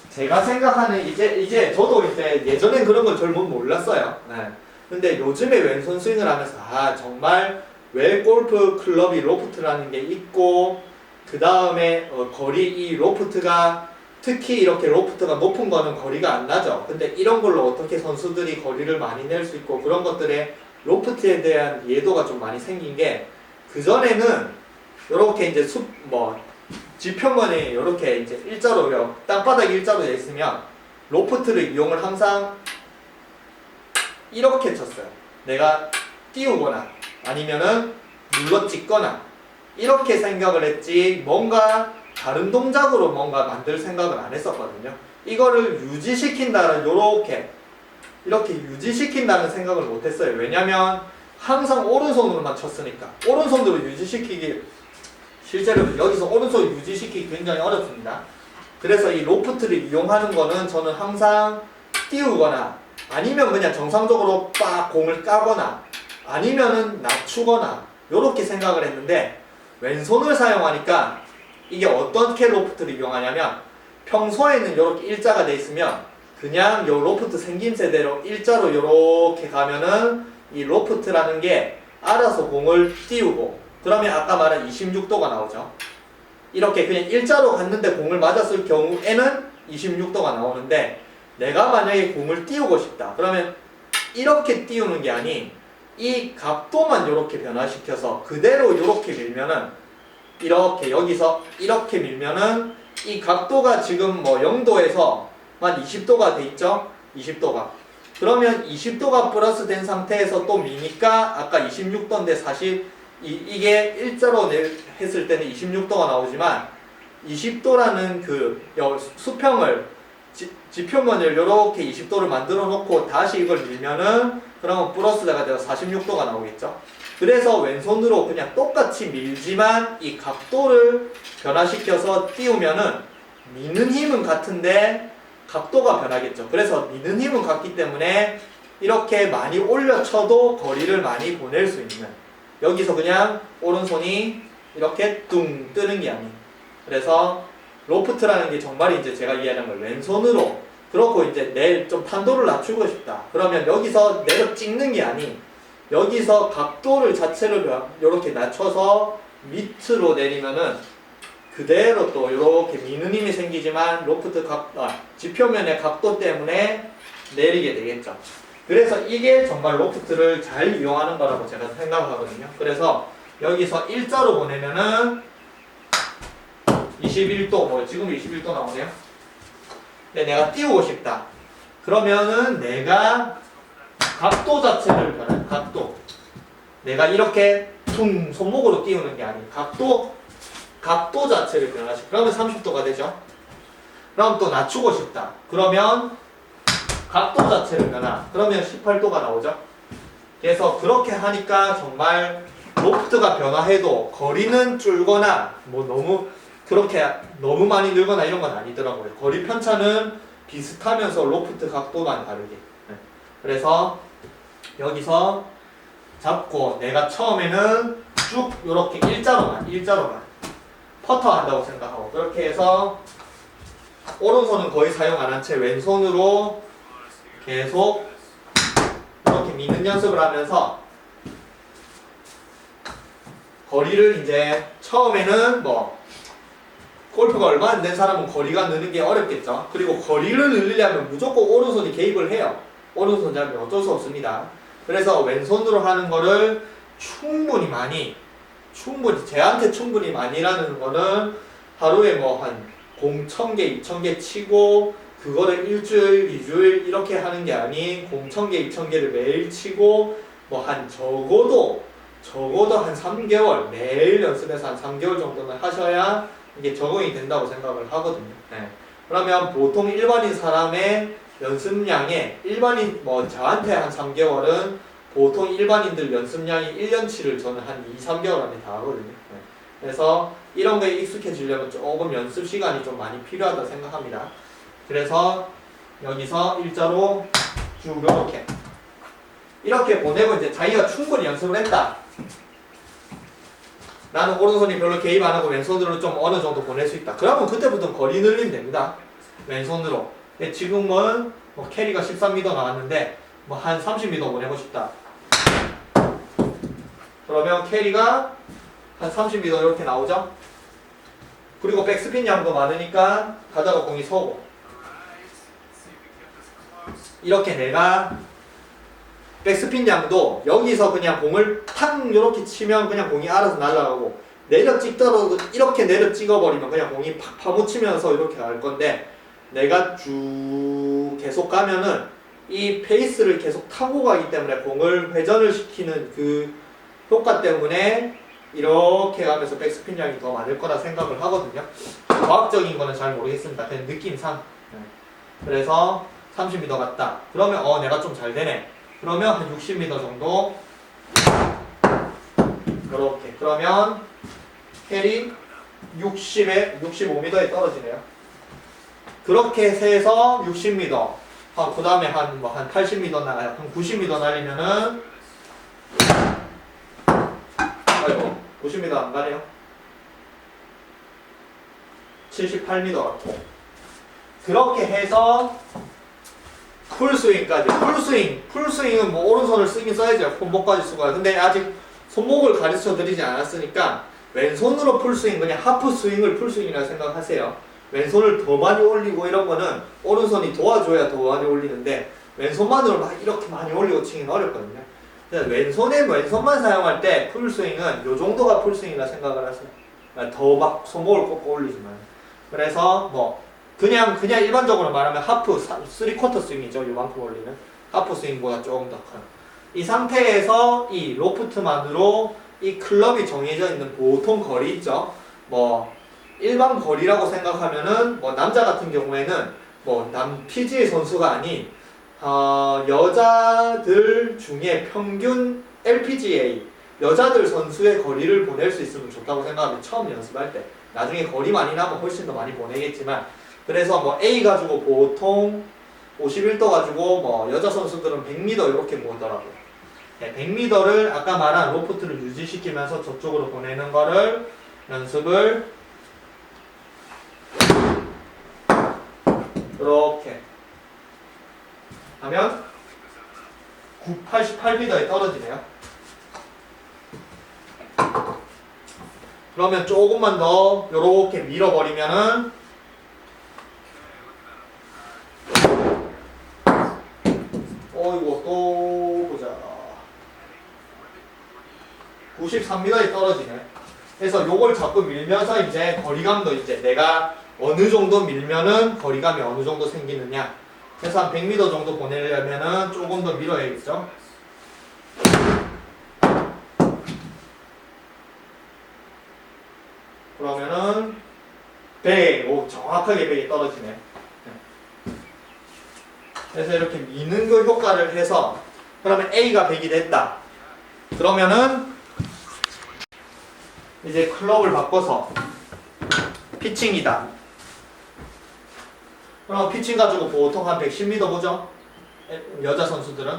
제가 생각하는 이제 저도 이제 예전엔 그런 걸 잘 몰랐어요. 네. 근데 요즘에 왼손 스윙을 하면서 정말 왜 골프 클럽이 로프트라는 게 있고 그 다음에 거리 이 로프트가 특히 이렇게 로프트가 높은 거는 거리가 안 나죠. 근데 이런 걸로 어떻게 선수들이 거리를 많이 낼 수 있고 그런 것들에 로프트에 대한 이해도가 좀 많이 생긴 게 그전에는 이렇게 이제 지평면이 이렇게 이제 일자로 땅바닥 일자로 돼 있으면 로프트를 이용을 항상 이렇게 쳤어요. 내가 띄우거나 아니면은 눌러 찍거나 이렇게 생각을 했지 뭔가 다른 동작으로 뭔가 만들 생각을 안 했었거든요. 이거를 유지시킨다는 이렇게 유지시킨다는 생각을 못 했어요. 왜냐면 항상 오른손으로만 쳤으니까 오른손으로 유지시키기 실제로 여기서 오른손 유지시키기 굉장히 어렵습니다. 그래서 이 로프트를 이용하는 거는 저는 항상 띄우거나 아니면 그냥 정상적으로 빡 공을 까거나 아니면은 낮추거나 이렇게 생각을 했는데 왼손을 사용하니까 이게 어떻게 로프트를 이용하냐면 평소에는 이렇게 일자가 돼 있으면 그냥 요 로프트 생김새대로 일자로 이렇게 가면은 이 로프트라는 게 알아서 공을 띄우고 그러면 아까 말한 26도가 나오죠. 이렇게 그냥 일자로 갔는데 공을 맞았을 경우에는 26도가 나오는데 내가 만약에 공을 띄우고 싶다. 그러면 이렇게 띄우는 게 아닌 이 각도만 이렇게 변화시켜서 그대로 이렇게 밀면은 이렇게 여기서 이렇게 밀면은 이 각도가 지금 뭐 0도에서 한 20도가 돼 있죠? 20도가. 그러면 20도가 플러스 된 상태에서 또 미니까 아까 26도인데 사실 이게 일자로 했을 때는 26도가 나오지만 20도라는 그 수평을 지표면을 이렇게 20도를 만들어 놓고 다시 이걸 밀면은 그러면 플러스가 돼서 46도가 나오겠죠. 그래서 왼손으로 그냥 똑같이 밀지만 이 각도를 변화시켜서 띄우면은 미는 힘은 같은데 각도가 변하겠죠. 그래서 미는 힘은 같기 때문에 이렇게 많이 올려 쳐도 거리를 많이 보낼 수 있는 여기서 그냥 오른손이 이렇게 뚱 뜨는 게 아닌 그래서 로프트라는 게 정말 이제 제가 이해하는 걸 왼손으로 그렇고 이제 내 좀 탄도를 낮추고 싶다. 그러면 여기서 내려 찍는 게 아닌 여기서 각도를 자체를 이렇게 낮춰서 밑으로 내리면은 그대로 또 이렇게 미는 힘이 생기지만 지표면의 각도 때문에 내리게 되겠죠. 그래서 이게 정말 로프트를 잘 이용하는 거라고 제가 생각하거든요. 그래서 여기서 일자로 보내면은 21도, 지금 21도 나오네요. 근데 내가 띄우고 싶다. 그러면은 내가 각도 자체를 변해. 각도. 내가 이렇게 퉁 손목으로 띄우는 게 아니고 각도 자체를 변화시켜. 그러면 30도가 되죠. 그럼 또 낮추고 싶다. 그러면 각도 자체를 변화. 그러면 18도가 나오죠. 그래서 그렇게 하니까 정말 로프트가 변화해도 거리는 줄거나 너무 많이 늘거나 이런 건 아니더라고요. 거리 편차는 비슷하면서 로프트 각도만 다르게. 그래서 여기서 잡고 내가 처음에는 쭉 이렇게 일자로만 퍼터 한다고 생각하고 그렇게 해서 오른손은 거의 사용 안 한 채 왼손으로 계속 이렇게 미는 연습을 하면서 거리를 이제 처음에는 골프가 얼마 안 된 사람은 거리가 느는 게 어렵겠죠. 그리고 거리를 늘리려면 무조건 오른손이 개입을 해요. 오른손 잡으면 어쩔 수 없습니다. 그래서 왼손으로 하는 거를 충분히 쟤한테 충분히 많이라는 거는 하루에 공 1000개, 2000개 치고 그거를 일주일, 2주일 이렇게 하는 게 아닌 공 1000개, 2000개를 매일 치고 적어도 한 3개월 매일 연습해서 한 3개월 정도는 하셔야 이게 적응이 된다고 생각을 하거든요. 네. 그러면 보통 일반인 사람의 연습량에 저한테 한 3개월은 보통 일반인들 연습량이 1년치를 저는 한 2, 3개월 안에 다 하거든요. 네. 그래서 이런 거에 익숙해지려면 조금 연습 시간이 좀 많이 필요하다 생각합니다. 그래서 여기서 일자로 쭉 이렇게 보내고 이제 자기가 충분히 연습을 했다. 나는 오른손이 별로 개입 안 하고 왼손으로 좀 어느 정도 보낼 수 있다. 그러면 그때부터 거리 늘리면 됩니다. 왼손으로. 지금은 캐리가 13m 나왔는데 한 30m 보내고 싶다. 그러면 캐리가 한 30m 이렇게 나오죠? 그리고 백스핀 양도 많으니까 가다가 공이 서고 이렇게 내가 백스핀 양도 여기서 그냥 공을 탕 이렇게 치면 그냥 공이 알아서 날아가고 내려 찍더라도 이렇게 내려 찍어버리면 그냥 공이 팍 파묻히면서 이렇게 갈 건데 내가 쭉 계속 가면은 이 페이스를 계속 타고 가기 때문에 공을 회전을 시키는 그 효과 때문에 이렇게 가면서 백스핀 양이 더 많을 거라 생각을 하거든요. 과학적인 거는 잘 모르겠습니다. 그냥 느낌상. 그래서 30m 갔다. 그러면 내가 좀 잘 되네. 그러면 한 60m 정도 이렇게. 그러면 캐리 65m에 떨어지네요. 그렇게 해서 60m. 그 다음에 한 80m 나가요. 한 90m 날리면은 90m 안 가네요. 78m 같고. 그렇게 해서 풀스윙까지. 풀스윙은 오른손을 쓰긴 써야죠. 손목까지 쓰고요. 근데 아직 손목을 가르쳐 드리지 않았으니까 왼손으로 풀스윙, 그냥 하프 스윙을 풀스윙이라고 생각하세요. 왼손을 더 많이 올리고 이런 거는 오른손이 도와줘야 더 많이 올리는데 왼손만으로 이렇게 많이 올리고 치기는 어렵거든요. 왼손만 사용할 때 풀스윙은 요 정도가 풀스윙이라 생각을 하세요. 더 손목을 꺾고 올리지만. 그래서 그냥 일반적으로 말하면 하프, 3쿼터 스윙이죠. 요만큼 올리는. 하프 스윙보다 조금 더 큰. 이 상태에서 이 로프트만으로 이 클럽이 정해져 있는 보통 거리 있죠. 일반 거리라고 생각하면은 남자 같은 경우에는 PGA 선수가 아닌 여자들 중에 평균 LPGA 여자들 선수의 거리를 보낼 수 있으면 좋다고 생각하면 처음 연습할 때 나중에 거리 많이 나면 훨씬 더 많이 보내겠지만 그래서 A 가지고 보통 51도 가지고 여자 선수들은 100m 이렇게 모으더라고요. 100m를 아까 말한 로프트를 유지시키면서 저쪽으로 보내는 거를 연습을 이렇게 하면 88m에 떨어지네요. 그러면 조금만 더 요렇게 밀어버리면은 이거 또 보자. 93m에 떨어지네. 그래서 요걸 자꾸 밀면서 이제 거리감도 이제 내가 어느 정도 밀면은 거리감이 어느 정도 생기느냐. 그래서 한 100m 정도 보내려면은 조금 더 밀어야겠죠. 그러면은 100, 정확하게 100이 떨어지네. 그래서 이렇게 미는 그 효과를 해서 그러면 A가 100이 됐다. 그러면은 이제 클럽을 바꿔서 피칭이다. 그럼 피칭 가지고 보통 한 110m 보죠? 여자 선수들은.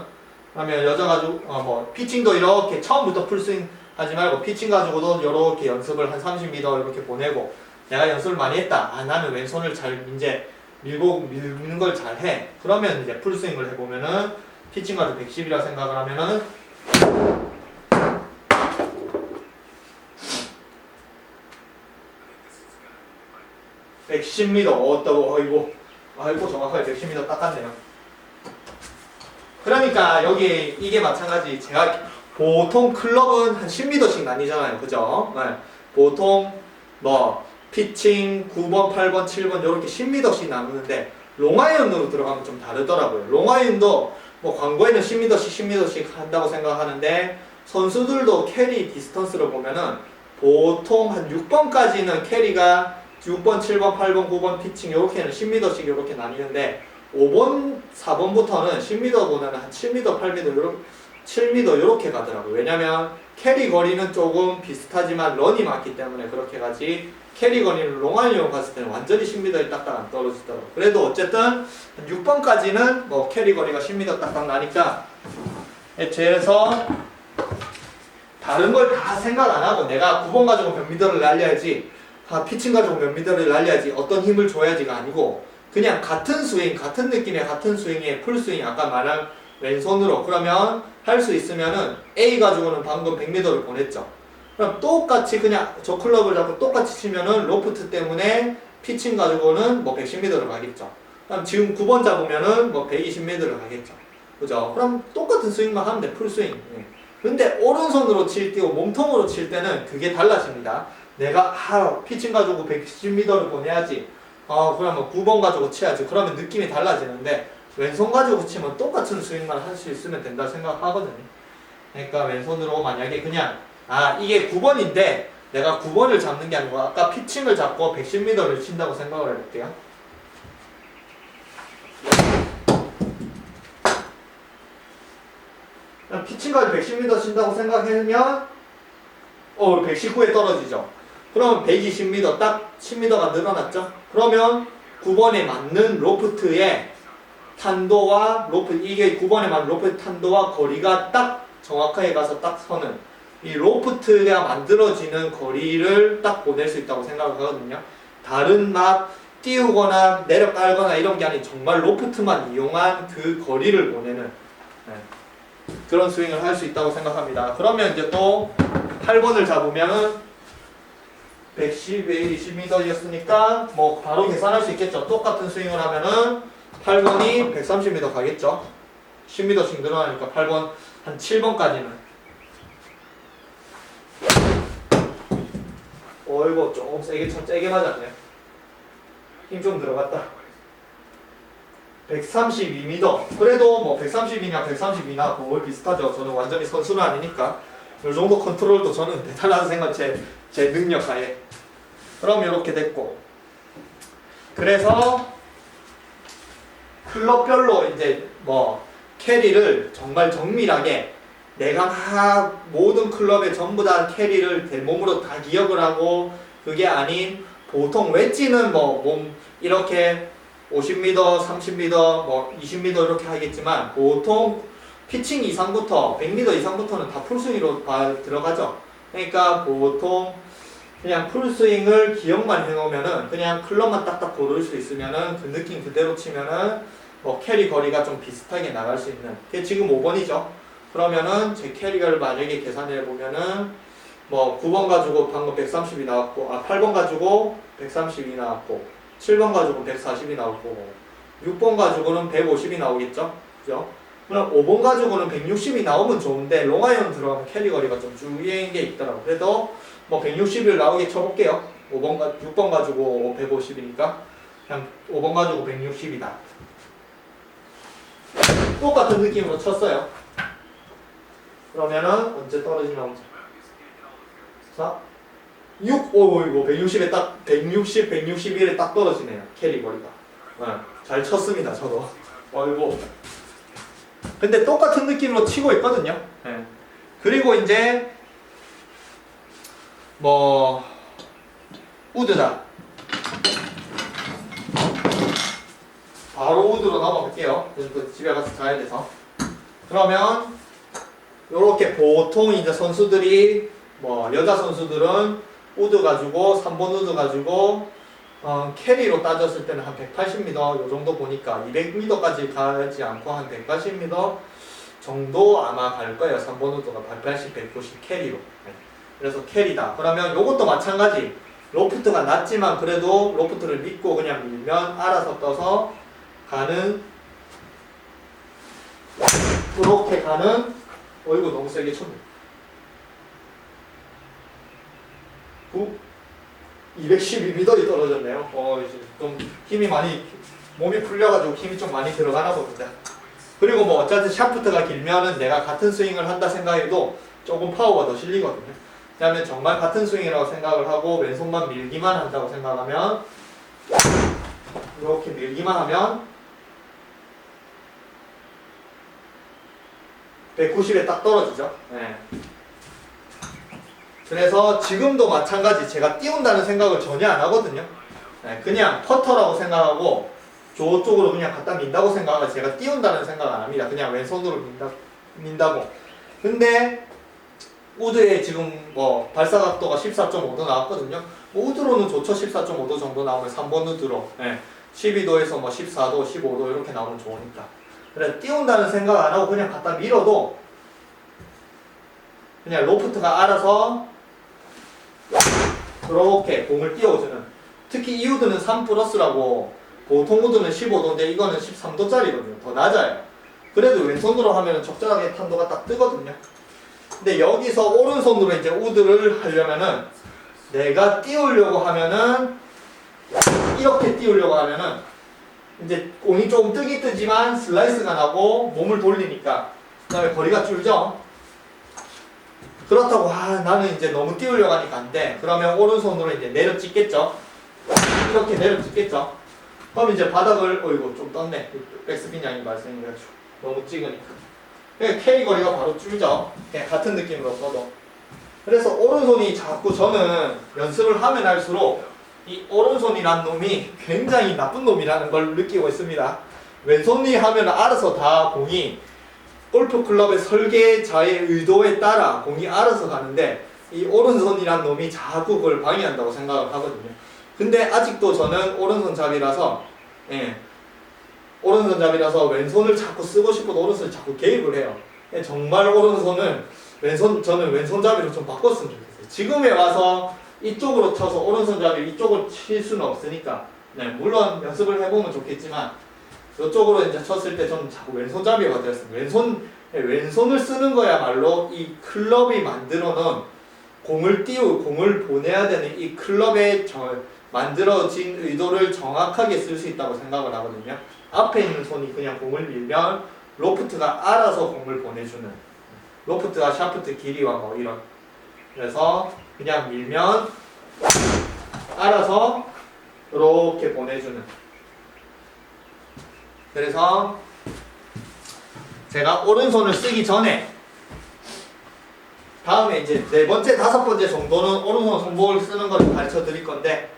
그러면 여자 가지고 피칭도 이렇게 처음부터 풀스윙 하지 말고 피칭 가지고도 이렇게 연습을 한 30m 이렇게 보내고 내가 연습을 많이 했다. 나는 왼손을 잘 이제 밀는 걸 잘해. 그러면 이제 풀스윙을 해보면은 피칭 가지고 110이라 생각을 하면은 110m 아이고 정확하게 110m 닦았네요. 그러니까 여기 이게 마찬가지. 제가 보통 클럽은 한 10m씩 나뉘잖아요. 그죠? 네. 보통 피칭 9번, 8번, 7번 이렇게 10m씩 나누는데 롱아이언으로 들어가면 좀 다르더라고요. 롱아이언도 광고에는 10m씩 한다고 생각하는데 선수들도 캐리 디스턴스를 보면은 보통 한 6번까지는 캐리가 6번, 7번, 8번, 9번 피칭 이렇게는 10m씩 이렇게 나뉘는데 5번, 4번부터는 10m보다는 한 7m, 8m, 7m 이렇게 가더라고요. 왜냐면 캐리 거리는 조금 비슷하지만 런이 많기 때문에 그렇게 가지 캐리 거리는 롱아이언 갔을 때는 완전히 10m에 딱딱 안 떨어지더라고요. 그래도 어쨌든 6번까지는 캐리 거리가 10m 딱딱 나니까 애초에서 다른 걸 다 생각 안 하고 내가 9번 가지고 몇 미터를 날려야지 피칭 가지고 몇 미터를 날려야지 어떤 힘을 줘야지가 아니고 그냥 같은 스윙, 같은 느낌의 같은 스윙에 풀스윙 아까 말한 왼손으로 그러면 할 수 있으면은 A 가지고는 방금 100m를 보냈죠. 그럼 똑같이 그냥 저 클럽을 잡고 똑같이 치면은 로프트 때문에 피칭 가지고는 110m를 가겠죠. 그럼 지금 9번 잡으면은 120m를 가겠죠. 그죠? 그럼 똑같은 스윙만 하면 돼, 풀스윙. 근데 오른손으로 칠 때고 몸통으로 칠 때는 그게 달라집니다. 내가 피칭 가지고 110m를 보내야지. 그러면 9번 가지고 쳐야지. 그러면 느낌이 달라지는데 왼손 가지고 치면 똑같은 스윙만 할 수 있으면 된다 생각하거든요. 그러니까 왼손으로 만약에 그냥 이게 9번인데 내가 9번을 잡는 게 아니고 아까 피칭을 잡고 110m를 친다고 생각을 해볼게요. 피칭까지 110m 친다고 생각하면 119에 떨어지죠. 그러면 120m 딱 10m가 늘어났죠. 그러면 9번에 맞는 로프트의 탄도와 이게 9번에 맞는 로프트 탄도와 거리가 딱 정확하게 가서 딱 서는 이 로프트가 만들어지는 거리를 딱 보낼 수 있다고 생각하거든요. 다른 띄우거나 내려 깔거나 이런 게 아닌 정말 로프트만 이용한 그 거리를 보내는 그런 스윙을 할 수 있다고 생각합니다. 그러면 이제 또 8번을 잡으면 110에 20m였으니까 바로 계산할 수 있겠죠. 똑같은 스윙을 하면은 8번이 130m 가겠죠. 10m씩 늘어나니까 8번 한 7번까지는 이거 조금 세게 맞았네. 힘 좀 들어갔다. 132m. 그래도 130이냐 132나 거의 비슷하죠. 저는 완전히 선수는 아니니까 이 정도 컨트롤도 저는 대단하다고 생각 제 능력 하에. 그럼 이렇게 됐고 그래서 클럽별로 이제 캐리를 정말 정밀하게 내가 모든 클럽에 전부 다 캐리를 내 몸으로 다 기억을 하고 그게 아닌 보통 웨지는 몸 이렇게 50m, 30m, 20m 이렇게 하겠지만 보통 피칭 이상부터 100m 이상부터는 다 풀스윙으로 들어가죠. 그러니까 보통 그냥 풀스윙을 기억만 해놓으면은 그냥 클럽만 딱딱 고를 수 있으면은 그 느낌 그대로 치면은 캐리 거리가 좀 비슷하게 나갈 수 있는. 그게 지금 5번이죠. 그러면은 제 캐리를 만약에 계산해 보면은 뭐 9번 가지고 방금 130이 나왔고 8번 가지고 132 나왔고 7번 가지고 140이 나올 거고 6번 가지고는 150이 나오겠죠? 그죠? 그럼 5번 가지고는 160이 나오면 좋은데 롱아이언 들어가면 캐리 거리가 좀 줄이는 게 있더라고. 그래도 뭐 160을 나오게 쳐볼게요. 6번 가지고 150이니까 그냥 5번 가지고 160이다. 똑같은 느낌으로 쳤어요. 그러면은 언제 떨어지나 보자. 자, 160에 딱 160, 161에 딱 떨어지네요. 캐리 거리가. 네, 잘 쳤습니다. 저도. 어이구. 근데 똑같은 느낌으로 치고 있거든요. 네. 그리고 이제 뭐 우드다. 바로 우드로 넘어갈게요. 집에 가서 자야 돼서. 그러면 요렇게 보통 이제 선수들이 뭐 여자 선수들은 우드 가지고 3번 우드 가지고 캐리로 따졌을 때는 한 180m 요 정도 보니까 200m까지 가지 않고 한 180m 정도 아마 갈 거예요. 3번 우드가 180, 190 캐리로. 그래서 캐리다. 그러면 요것도 마찬가지. 로프트가 낮지만 그래도 로프트를 믿고 그냥 밀면 알아서 떠서 가는 그렇게 가는 어이구 너무 세게 쳤네. 212m이 떨어졌네요. 이제 좀 힘이 많이 몸이 풀려가지고 힘이 좀 많이 들어가나 봅니다. 그리고 뭐 어차피 샤프트가 길면은 내가 같은 스윙을 한다 생각해도 조금 파워가 더 실리거든요. 그다음에 정말 같은 스윙이라고 생각을 하고 왼손만 밀기만 한다고 생각하면 이렇게 밀기만 하면 190에 딱 떨어지죠. 네. 그래서 지금도 마찬가지 제가 띄운다는 생각을 전혀 안 하거든요. 네, 그냥 퍼터라고 생각하고 저쪽으로 그냥 갖다 민다고 생각하고 제가 띄운다는 생각 안 합니다. 그냥 왼손으로 민다고. 근데 우드에 지금 뭐 발사각도가 14.5도 나왔거든요. 우드로는 좋죠. 14.5도 정도 나오면 3번 우드로 12도에서 뭐 14도, 15도 이렇게 나오면 좋으니까. 그래 띄운다는 생각 안 하고 그냥 갖다 밀어도 그냥 로프트가 알아서 그렇게 공을 띄워주는. 특히 이 우드는 3 플러스라고 보통 우드는 15도인데 이거는 13도짜리거든요. 더 낮아요. 그래도 왼손으로 하면 적절하게 탄도가 딱 뜨거든요. 근데 여기서 오른손으로 이제 우드를 하려면은 내가 띄우려고 하면은 이렇게 띄우려고 하면은 이제 공이 조금 뜨긴 뜨지만 슬라이스가 나고 몸을 돌리니까 그 다음에 거리가 줄죠. 그렇다고 나는 이제 너무 띄우려고 하니까 안 돼. 그러면 오른손으로 이제 내려 찍겠죠. 이렇게 내려 찍겠죠. 그럼 이제 바닥을 이거 좀 떴네. 백스핀 양이 발생해가지고 너무 찍으니까. 캐리 거리가 바로 줄죠. 그냥 같은 느낌으로 써도. 그래서 오른손이 자꾸 저는 연습을 하면 할수록 이 오른손이란 놈이 굉장히 나쁜 놈이라는 걸 느끼고 있습니다. 왼손이 하면 알아서 다 공이 골프 클럽의 설계자의 의도에 따라 공이 알아서 가는데 이 오른손이란 놈이 자꾸 그걸 방해한다고 생각을 하거든요. 근데 아직도 저는 오른손 잡이라서 오른손 잡이라서 왼손을 자꾸 쓰고 싶어도 오른손을 자꾸 개입을 해요. 정말 오른손을 저는 왼손 잡이로 좀 바꿨으면 좋겠어요. 지금에 와서 이쪽으로 쳐서 오른손 잡이 이쪽을 칠 수는 없으니까 물론 연습을 해보면 좋겠지만 이쪽으로 이제 쳤을 때 저는 자꾸 왼손 잡이가 되었습니다. 왼손을 쓰는 거야말로 이 클럽이 만들어 놓은 공을 보내야 되는 이 클럽에 만들어진 의도를 정확하게 쓸 수 있다고 생각을 하거든요. 앞에 있는 손이 그냥 공을 밀면 로프트가 알아서 공을 보내주는, 로프트와 샤프트 길이와 뭐 이런, 그래서 그냥 밀면 알아서 이렇게 보내주는. 그래서 제가 오른손을 쓰기 전에 다음에 이제 네 번째, 다섯 번째 정도는 오른손 손목을 쓰는 걸 가르쳐 드릴 건데,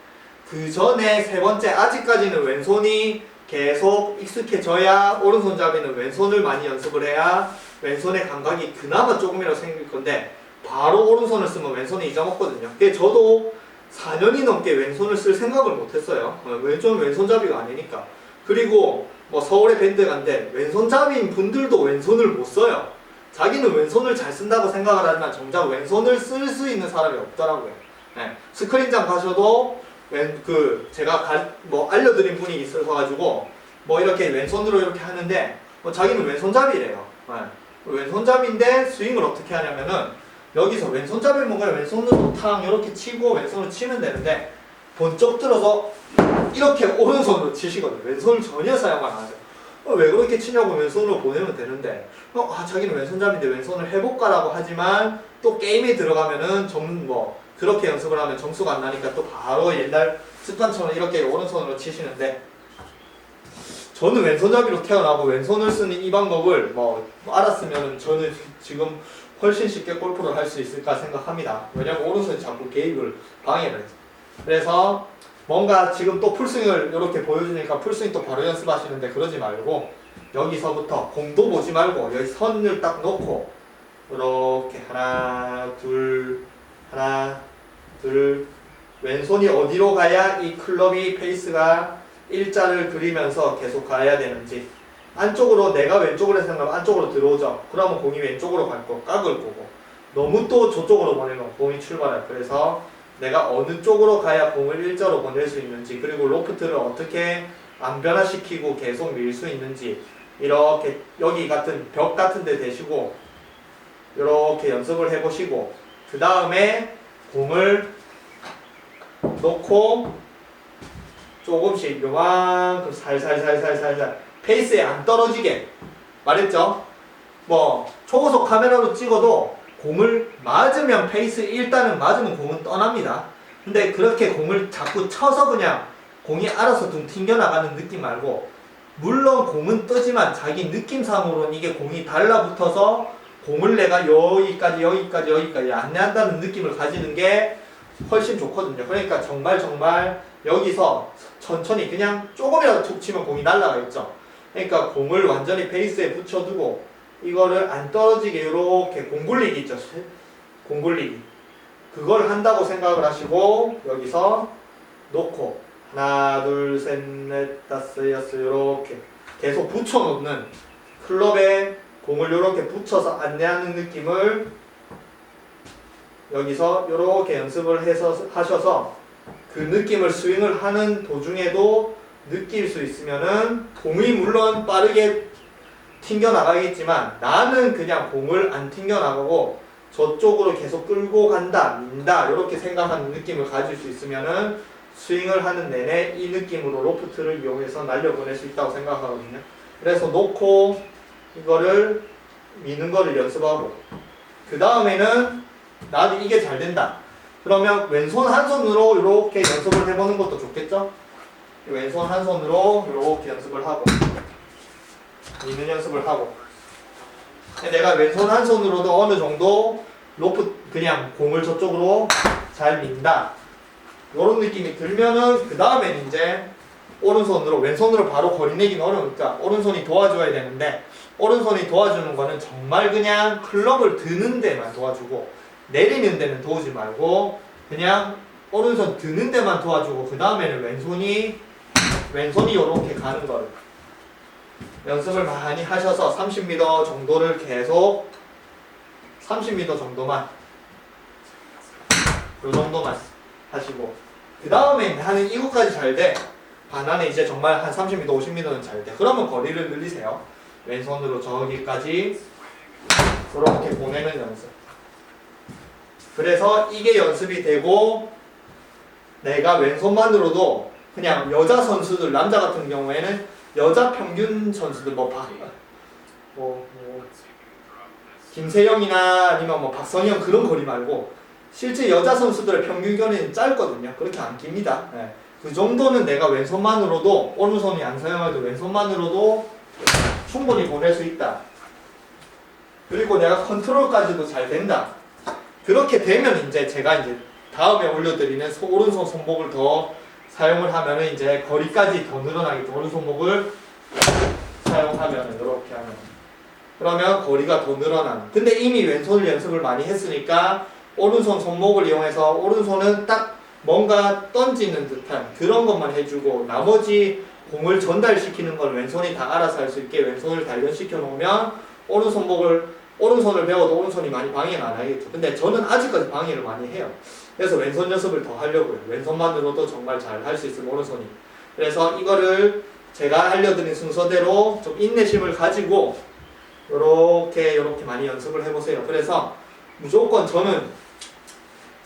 그 전에 세 번째, 아직까지는 왼손이 계속 익숙해져야 오른손 잡이는 왼손을 많이 연습을 해야 왼손의 감각이 그나마 조금이라도 생길 건데, 바로 오른손을 쓰면 왼손이 잊어먹거든요. 근데 저도 4년이 넘게 왼손을 쓸 생각을 못했어요. 왼손잡이가 아니니까. 그리고 뭐 서울에 밴드 간데 왼손잡이인 분들도 왼손을 못 써요. 자기는 왼손을 잘 쓴다고 생각을 하지만 정작 왼손을 쓸 수 있는 사람이 없더라고요. 네. 스크린장 가셔도 제가 뭐 알려드린 분이 있어가지고 뭐 이렇게 왼손으로 이렇게 하는데 뭐 자기는 왼손잡이래요. 네. 왼손잡이인데 스윙을 어떻게 하냐면은 여기서 왼손잡이 뭔가 왼손으로 탕 이렇게 치고 왼손으로 치면 되는데 번쩍 들어서 이렇게 오른손으로 치시거든요. 왼손을 전혀 사용 안 하죠. 왜 그렇게 치냐고 왼손으로 보내면 되는데 자기는 왼손잡이인데 왼손을 해볼까라고 하지만 또 게임에 들어가면은 그렇게 연습을 하면 점수가 안 나니까 또 바로 옛날 습관처럼 이렇게 오른손으로 치시는데 저는 왼손잡이로 태어나고 왼손을 쓰는 이 방법을 알았으면 저는 지금 훨씬 쉽게 골프를 할 수 있을까 생각합니다. 왜냐면 오른손이 자꾸 개입을 방해를 해서. 그래서 뭔가 지금 또 풀스윙을 이렇게 보여주니까 풀스윙 또 바로 연습하시는데 그러지 말고 여기서부터 공도 보지 말고 여기 선을 딱 놓고 이렇게 하나 둘 왼손이 어디로 가야 이 클럽이 페이스가 일자를 그리면서 계속 가야 되는지 안쪽으로 내가 왼쪽으로 생각하면 안쪽으로 들어오죠. 그러면 공이 왼쪽으로 갈 거 깎을 거고 너무 또 저쪽으로 보내면 공이 출발해요. 그래서 내가 어느 쪽으로 가야 공을 일자로 보낼 수 있는지 그리고 로프트를 어떻게 안 변화시키고 계속 밀 수 있는지 이렇게 여기 같은 벽 같은 데 대시고 이렇게 연습을 해보시고 그 다음에 공을 놓고 조금씩 요만큼 살살 페이스에 안 떨어지게 말했죠? 초고속 카메라로 찍어도 공을 맞으면 페이스 일단은 맞으면 공은 떠납니다. 근데 그렇게 공을 자꾸 쳐서 그냥 공이 알아서 둥 튕겨나가는 느낌 말고 물론 공은 뜨지만 자기 느낌상으로는 이게 공이 달라붙어서 공을 내가 여기까지 안내한다는 느낌을 가지는 게 훨씬 좋거든요. 그러니까 정말 여기서 천천히 그냥 조금이라도 툭 치면 공이 날아가겠죠. 그러니까 공을 완전히 베이스에 붙여두고 이거를 안 떨어지게 이렇게 공굴리기 있죠. 공굴리기. 그걸 한다고 생각을 하시고 여기서 놓고 하나 둘 셋 넷 다섯 여섯 이렇게 계속 붙여놓는 클럽에 공을 이렇게 붙여서 안내하는 느낌을 여기서 이렇게 연습을 하셔서 그 느낌을 스윙을 하는 도중에도 느낄 수 있으면은 공이 물론 빠르게 튕겨나가겠지만 나는 그냥 공을 안 튕겨나가고 저쪽으로 계속 끌고 간다, 민다 이렇게 생각하는 느낌을 가질 수 있으면은 스윙을 하는 내내 이 느낌으로 로프트를 이용해서 날려보낼 수 있다고 생각하거든요. 그래서 놓고 이거를 미는 거를 연습하고 그 다음에는 나도 이게 잘 된다. 그러면 왼손 한 손으로 이렇게 연습을 해보는 것도 좋겠죠? 왼손 한 손으로 이렇게 연습을 하고 미는 연습을 하고 내가 왼손 한 손으로도 어느 정도 그냥 공을 저쪽으로 잘 민다 이런 느낌이 들면은 그 다음엔 이제 오른손으로 왼손으로 바로 거리 내기는 어려우니까 오른손이 도와줘야 되는데 오른손이 도와주는 거는 정말 그냥 클럽을 드는 데만 도와주고 내리는 데는 도우지 말고 그냥 오른손 드는 데만 도와주고 그 다음에는 왼손이 이렇게 가는 거를 연습을 많이 하셔서 30m 정도를 계속 30m 정도만 요 정도만 하시고 그 다음에 하는 이거까지 잘 돼. 반환에 이제 정말 한 30m, 50m는 잘 돼. 그러면 거리를 늘리세요. 왼손으로 저기까지 그렇게 보내는 연습. 그래서 이게 연습이 되고 내가 왼손만으로도 그냥 여자 선수들, 남자 같은 경우에는 여자 평균 선수들 김세영이나 아니면 박선영 그런 거리 말고 실제 여자 선수들의 평균 거리는 짧거든요. 그렇게 안 깁니다. 네. 그 정도는 내가 왼손만으로도 오른손이 안 사용해도 왼손만으로도 충분히 보낼 수 있다. 그리고 내가 컨트롤까지도 잘 된다. 그렇게 되면 이제 제가 이제 다음에 올려드리는 오른손 손목을 더 사용을 하면은 이제 거리까지 더 늘어나겠죠. 오른손목을 사용하면은 이렇게 하면 그러면 거리가 더 늘어나는. 근데 이미 왼손을 연습을 많이 했으니까 오른손 손목을 이용해서 오른손은 딱 뭔가 던지는 듯한 그런 것만 해주고 나머지 공을 전달시키는 걸 왼손이 다 알아서 할 수 있게 왼손을 단련시켜 놓으면 오른손목을 오른손을 배워도 오른손이 많이 방해가 안 하겠죠. 근데 저는 아직까지 방해를 많이 해요. 그래서 왼손 연습을 더 하려고요. 왼손만으로도 정말 잘 할 수 있으면 오른손이. 그래서 이거를 제가 알려드린 순서대로 좀 인내심을 가지고 요렇게 많이 연습을 해보세요. 그래서 무조건 저는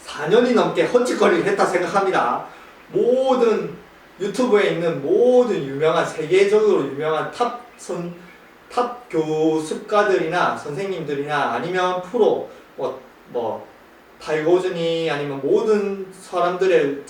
4년이 넘게 헛짓거리를 했다 생각합니다. 모든 유튜브에 있는 모든 유명한 세계적으로 유명한 탑 교습가들이나 선생님들이나 아니면 프로 타이거 우즈니 아니면 모든 사람들의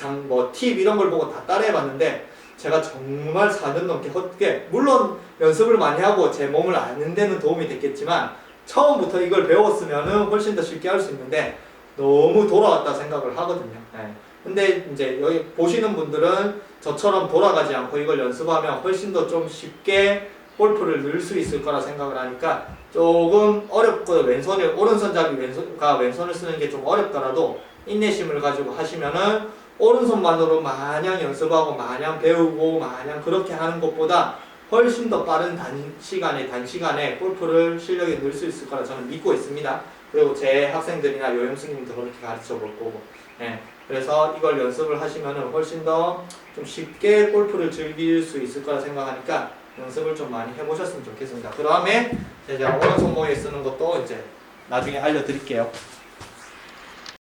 팁 이런 걸 보고 다 따라해봤는데 제가 정말 4년 넘게 헛게 물론 연습을 많이 하고 제 몸을 아는 데는 도움이 됐겠지만 처음부터 이걸 배웠으면 훨씬 더 쉽게 할 수 있는데 너무 돌아왔다 생각을 하거든요. 네. 근데 이제 여기 보시는 분들은 저처럼 돌아가지 않고 이걸 연습하면 훨씬 더 좀 쉽게 골프를 늘 수 있을 거라 생각을 하니까 조금 어렵고 오른손잡이 왼손을 쓰는 게 좀 어렵더라도 인내심을 가지고 하시면은 오른손만으로 마냥 연습하고 마냥 배우고 마냥 그렇게 하는 것보다 훨씬 더 빠른 단시간에 골프를 실력이 늘 수 있을 거라 저는 믿고 있습니다. 그리고 제 학생들이나 요염스님도 그렇게 가르쳐 볼 거고. 네. 그래서 이걸 연습을 하시면은 훨씬 더 좀 쉽게 골프를 즐길 수 있을 거라 생각하니까 연습을 좀 많이 해보셨으면 좋겠습니다. 그 다음에 제가 오른손 모에 쓰는 것도 이제 나중에 알려드릴게요.